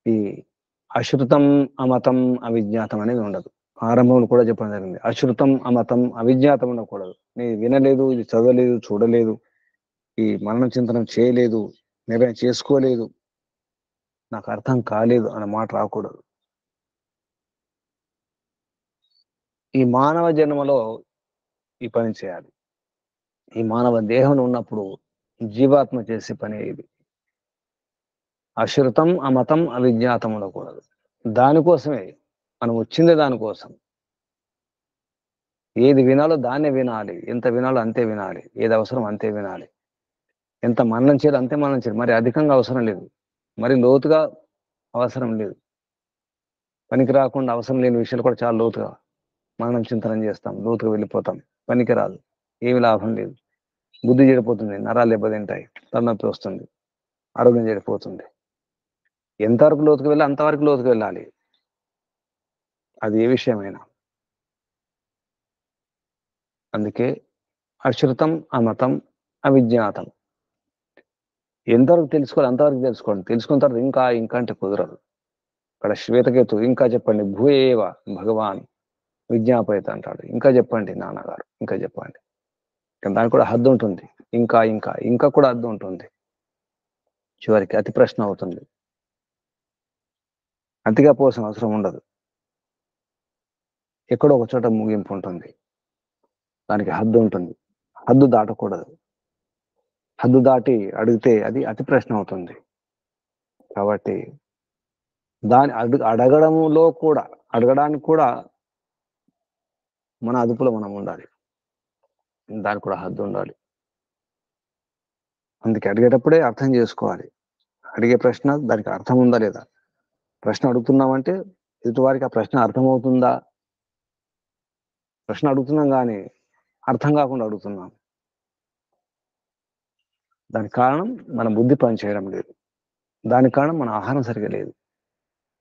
ఈ అశ్రుతం, అమతం, అవిజ్ఞాతం అనేది ఉండదు. ఆరంభంలో కూడా చెప్పడం జరిగింది, అశ్రుతం, అమతం, అవిజ్ఞాతం ఉండకూడదు. నేను వినలేదు, ఇది చదవలేదు, చూడలేదు, ఈ మరణం చింతనం చేయలేదు, నిర్ణయం చేసుకోలేదు, నాకు అర్థం కాలేదు అన్న మాట రాకూడదు. ఈ మానవ జన్మలో ఈ పని చేయాలి. ఈ మానవ దేహం ఉన్నప్పుడు జీవాత్మ చేసే పని ఇది. అశ్రుతం, అమతం, అవిజ్ఞాతం ఉండకూడదు. దానికోసమే మనం వచ్చింది, దానికోసం. ఏది వినాలో దాన్నే వినాలి, ఎంత వినాలో అంతే వినాలి, ఏది అవసరం అంతే వినాలి, ఎంత మననం చేయాలి అంతే మననం చేయాలి. మరి అధికంగా అవసరం లేదు, మరి లోతుగా అవసరం లేదు. పనికి రాకుండా అవసరం లేని విషయాలు కూడా చాలా లోతుగా మనం చింతనం చేస్తాం, లోతుగా వెళ్ళిపోతాం. పనికి రాదు, ఏమి లాభం లేదు, బుద్ధి చెడిపోతుంది, నరాలు దెబ్బతింటాయి, తలనొప్పి వస్తుంది, ఆరోగ్యం చెడిపోతుంది. ఎంతవరకు లోతుకు వెళ్ళాలి అంతవరకు లోతుకు వెళ్ళాలి, అది ఏ విషయమైనా. అందుకే అశ్రుతం, అమతం, అవిజ్ఞాతం. ఎంతవరకు తెలుసుకోవాలి అంతవరకు తెలుసుకోండి. తెలుసుకున్న తర్వాత ఇంకా ఇంకా అంటే కుదరదు. ఇక్కడ శ్వేతకేతు ఇంకా చెప్పండి, భూయేవ భగవాన్ విజ్ఞాపయత అంటాడు. ఇంకా చెప్పండి నాన్నగారు, ఇంకా చెప్పండి. దానికి కూడా హద్దు ఉంటుంది, ఇంకా ఇంకా ఇంకా కూడా హద్దు ఉంటుంది. చివరికి అతి ప్రశ్న అవుతుంది. అతిగా పోసిన అవసరం ఉండదు, ఎక్కడో ఒక చోట ముగింపు ఉంటుంది. దానికి హద్దు ఉంటుంది, హద్దు దాటకూడదు. హద్దు దాటి అడిగితే అది అతి ప్రశ్న అవుతుంది. కాబట్టి దాని అడగడంలో కూడా, అడగడానికి కూడా మన అదుపులో మనం ఉండాలి, దానికి కూడా హద్దు ఉండాలి. అందుకే అడిగేటప్పుడే అర్థం చేసుకోవాలి. అడిగే ప్రశ్న దానికి అర్థం ఉందా లేదా. ప్రశ్న అడుగుతున్నామంటే ఎదుటివారికి ఆ ప్రశ్న అర్థమవుతుందా. ప్రశ్న అడుగుతున్నాం కానీ అర్థం కాకుండా అడుగుతున్నాం. దానికి కారణం మన బుద్ధి పనిచేయడం లేదు, దానికి కారణం మన ఆహారం సరిగా లేదు,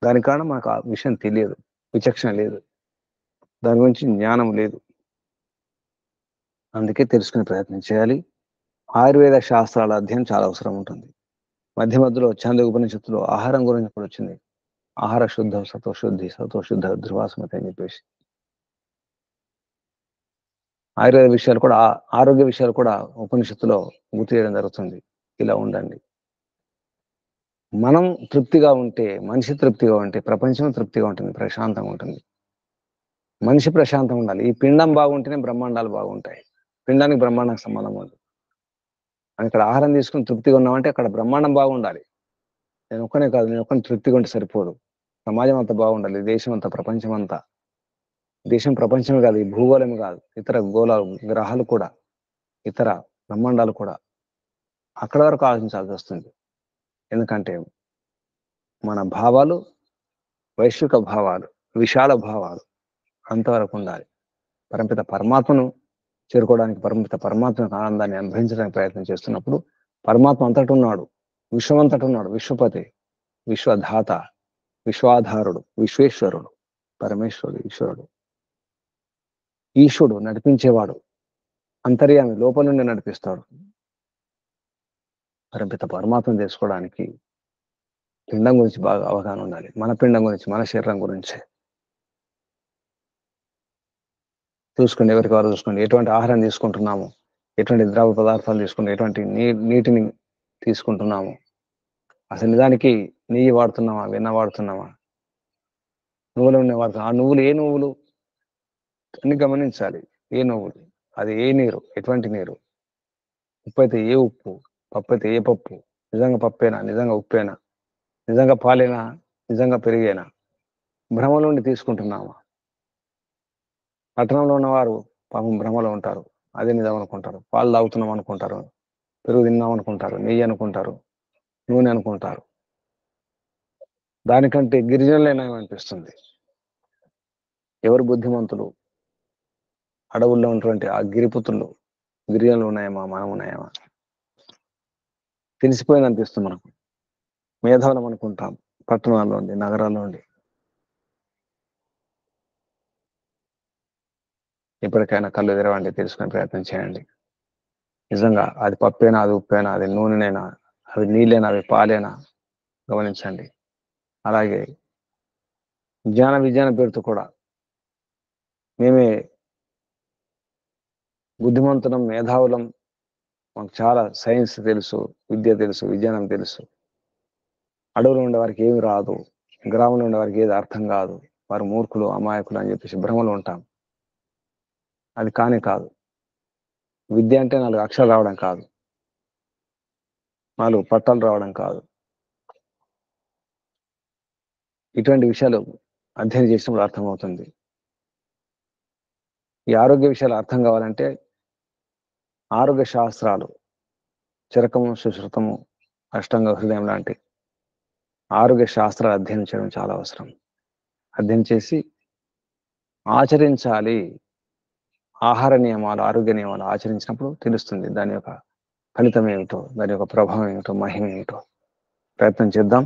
దానికి కారణం మనకు ఆ విషయం తెలియదు, విచక్షణ లేదు, దాని గురించి జ్ఞానం లేదు. అందుకే తెలుసుకునే ప్రయత్నం చేయాలి. ఆయుర్వేద శాస్త్రాల అధ్యయనం చాలా అవసరం ఉంటుంది. మధ్య మధ్యలో ఛాందోగ్య ఉపనిషత్తులో ఆహారం గురించి కూడా వచ్చింది. ఆహార శుద్ధ, సత్వశుద్ధి, సత్వశుద్ధ ధ్రువాస్మతి అని చెప్పేసి. ఆయుర్వేద విషయాలు కూడా, ఆరోగ్య విషయాలు కూడా ఉపనిషత్తులో గుర్తు చేయడం జరుగుతుంది. ఇలా ఉండండి. మనం తృప్తిగా ఉంటే, మనిషి తృప్తిగా ఉంటే ప్రపంచం తృప్తిగా ఉంటుంది, ప్రశాంతంగా ఉంటుంది. మనిషి ప్రశాంతంగా ఉండాలి. ఈ పిండం బాగుంటేనే బ్రహ్మాండాలు బాగుంటాయి. పిండానికి బ్రహ్మాండానికి సంబంధం ఉంది. ఇక్కడ ఆహారం తీసుకుని తృప్తిగా ఉన్నామంటే అక్కడ బ్రహ్మాండం బాగుండాలి. నేను ఒక్కనే కాదు, నేను ఒక్కని తృప్తిగా ఉంటే సరిపోదు. సమాజం అంతా బాగుండాలి, దేశం అంతా, ప్రపంచం అంతా. దేశం ప్రపంచమే కాదు, ఈ భూగోళమే కాదు, ఇతర గ్రహాలు కూడా, ఇతర బ్రహ్మాండాలు కూడా అక్కడ వరకు ఆలోచించాల్సి వస్తుంది. ఎందుకంటే మన భావాలు వైశ్విక భావాలు, విశాల భావాలు అంతవరకు ఉండాలి. పరమపిత పరమాత్మను చేరుకోవడానికి పరమాత్మ ఆనందాన్ని అనుభవించడానికి ప్రయత్నం చేస్తున్నప్పుడు పరమాత్మ అంతటి ఉన్నాడు, విశ్వమంతటి ఉన్నాడు, విశ్వపతి, విశ్వధాత, విశ్వాధారుడు, విశ్వేశ్వరుడు, పరమేశ్వరుడు, ఈశ్వరుడు నడిపించేవాడు, అంతర్యామి లోపల నుండి నడిపిస్తాడు. పరపిత పరమాత్మ తెలుసుకోవడానికి పిండం గురించి బాగా అవగాహన ఉండాలి. మన పిండం గురించి, మన శరీరం గురించి చూసుకోండి. ఎవరికి వారు చూసుకోండి. ఎటువంటి ఆహారం తీసుకుంటున్నాము, ఎటువంటి ద్రవ పదార్థాలు తీసుకుంటాం, ఎటువంటి నీటిని తీసుకుంటున్నాము, అసలు నిజానికి నెయ్యి వాడుతున్నామా, వెన్న వాడుతున్నామా, నువ్వులు నూనె వాడుతున్నాం. ఆ నువ్వులు ఏ నువ్వులు అన్ని గమనించాలి. ఏ నువ్వులు, అది ఏ నీరు, ఎటువంటి నీరు, ఉప్పు అయితే ఏ ఉప్పు, పప్పు అయితే ఏ పప్పు, నిజంగా పప్పేనా, నిజంగా ఉప్పేనా, నిజంగా పాలేనా, నిజంగా పెరిగేనా, భ్రమ నుండి తీసుకుంటున్నామా. పట్టణంలో ఉన్నవారు పాపం భ్రమలో ఉంటారు, అదే నిజం అనుకుంటారు. పాలు తాగుతున్నాం అనుకుంటారు, పెరుగు తిన్నాం అనుకుంటారు, నెయ్యి అనుకుంటారు, నూనె అనుకుంటారు. దానికంటే గిరిజనులైనా అనిపిస్తుంది. ఎవరు బుద్ధిమంతులు? అడవుల్లో ఉన్నటువంటి ఆ గిరిపుత్రులు, గిరిజనులు ఉన్నాయేమా, మనం ఉన్నాయేమా తెలిసిపోయింది అనిపిస్తుంది మనకు. మేధావులం అనుకుంటాం పట్టణాల్లో ఉండి, నగరాల్లో ఉండి. ఇప్పటికైనా కళ్ళు తెరవండి, తెలుసుకునే ప్రయత్నం చేయండి. నిజంగా అది పప్పేనా, అది ఉప్పేనా, అది నూనెనైనా, అవి నీళ్ళైనా, అవి పాలేనా గమనించండి. అలాగే జ్ఞాన విజ్ఞాన పేరుతో కూడా మేమే బుద్ధిమంతులం, మేధావులం, మాకు చాలా సైన్స్ తెలుసు, విద్య తెలుసు, విజ్ఞానం తెలుసు, అడవులు ఉండే వారికి ఏమి రాదు, గ్రామంలో ఉండే వారికి ఏది అర్థం కాదు, వారు మూర్ఖులు, అమాయకులు అని చెప్పేసి భ్రమలో ఉంటాం. అది కానే కాదు. విద్య అంటే 4 అక్షరాలు రావడం కాదు, 4 పట్టాలు రావడం కాదు. ఇటువంటి విషయాలు అధ్యయనం చేసినప్పుడు అర్థమవుతుంది. ఈ ఆరోగ్య విషయాలు అర్థం కావాలంటే ఆరోగ్య శాస్త్రాలు, చరకము, సుశ్రుతము, అష్టాంగ హృదయం లాంటి ఆరోగ్య శాస్త్రాలు అధ్యయనం చేయడం చాలా అవసరం. అధ్యయనం చేసి ఆచరించాలి. ఆహార నియమాలు, ఆరోగ్య నియమాలు ఆచరించినప్పుడు తెలుస్తుంది దాని యొక్క ఫలితం ఏమిటో, దాని యొక్క ప్రభావం ఏమిటో, మహిమ ఏమిటో. ప్రయత్నం చేద్దాం.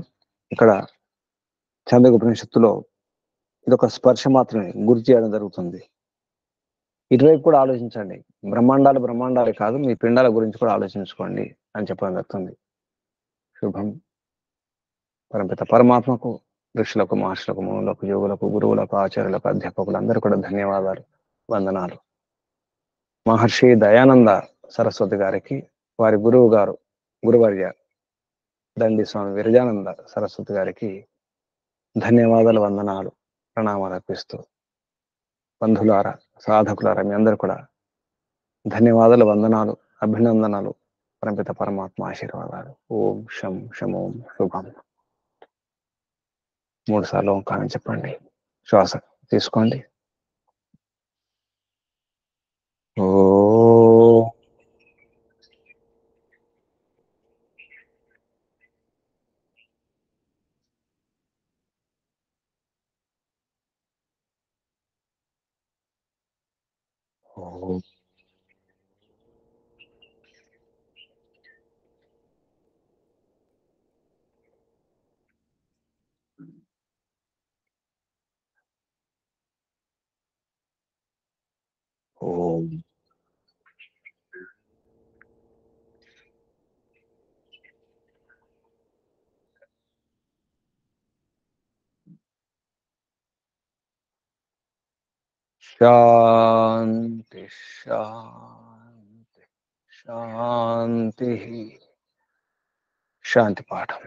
ఇక్కడ ఛందోపనిషత్తులో ఇదొక స్పర్శ మాత్రమే గుర్తు చేయడం జరుగుతుంది. ఇటువైపు కూడా ఆలోచించండి. బ్రహ్మాండాలే కాదు, మీ పిండాల గురించి కూడా ఆలోచించుకోండి అని చెప్పడం జరుగుతుంది. శుభం. పరమపిత పరమాత్మకు, ఋషులకు, మహర్షులకు, మునులకు, యోగులకు, గురువులకు, ఆచార్యులకు, అధ్యాపకులు అందరూ కూడా ధన్యవాదాలు, వందనాలు. మహర్షి దయానంద సరస్వతి గారికి, వారి గురువు గారు, గురువర్య దండి స్వామి విరజానంద సరస్వతి గారికి ధన్యవాదాలు, వందనాలు, ప్రణామాలు అర్పిస్తూ, బంధులారా, సాధకులారా, మీ అందరూ కూడా ధన్యవాదాలు, వందనాలు, అభినందనలు, పరమపిత పరమాత్మ ఆశీర్వాదాలు. ఓం శం శమోం శుభం. 3 సార్లు ఓంకారం చెప్పండి. శ్వాస తీసుకోండి. ఓ ఓం శాంతి శాంతి శాంతి. శాంతి పాఠం.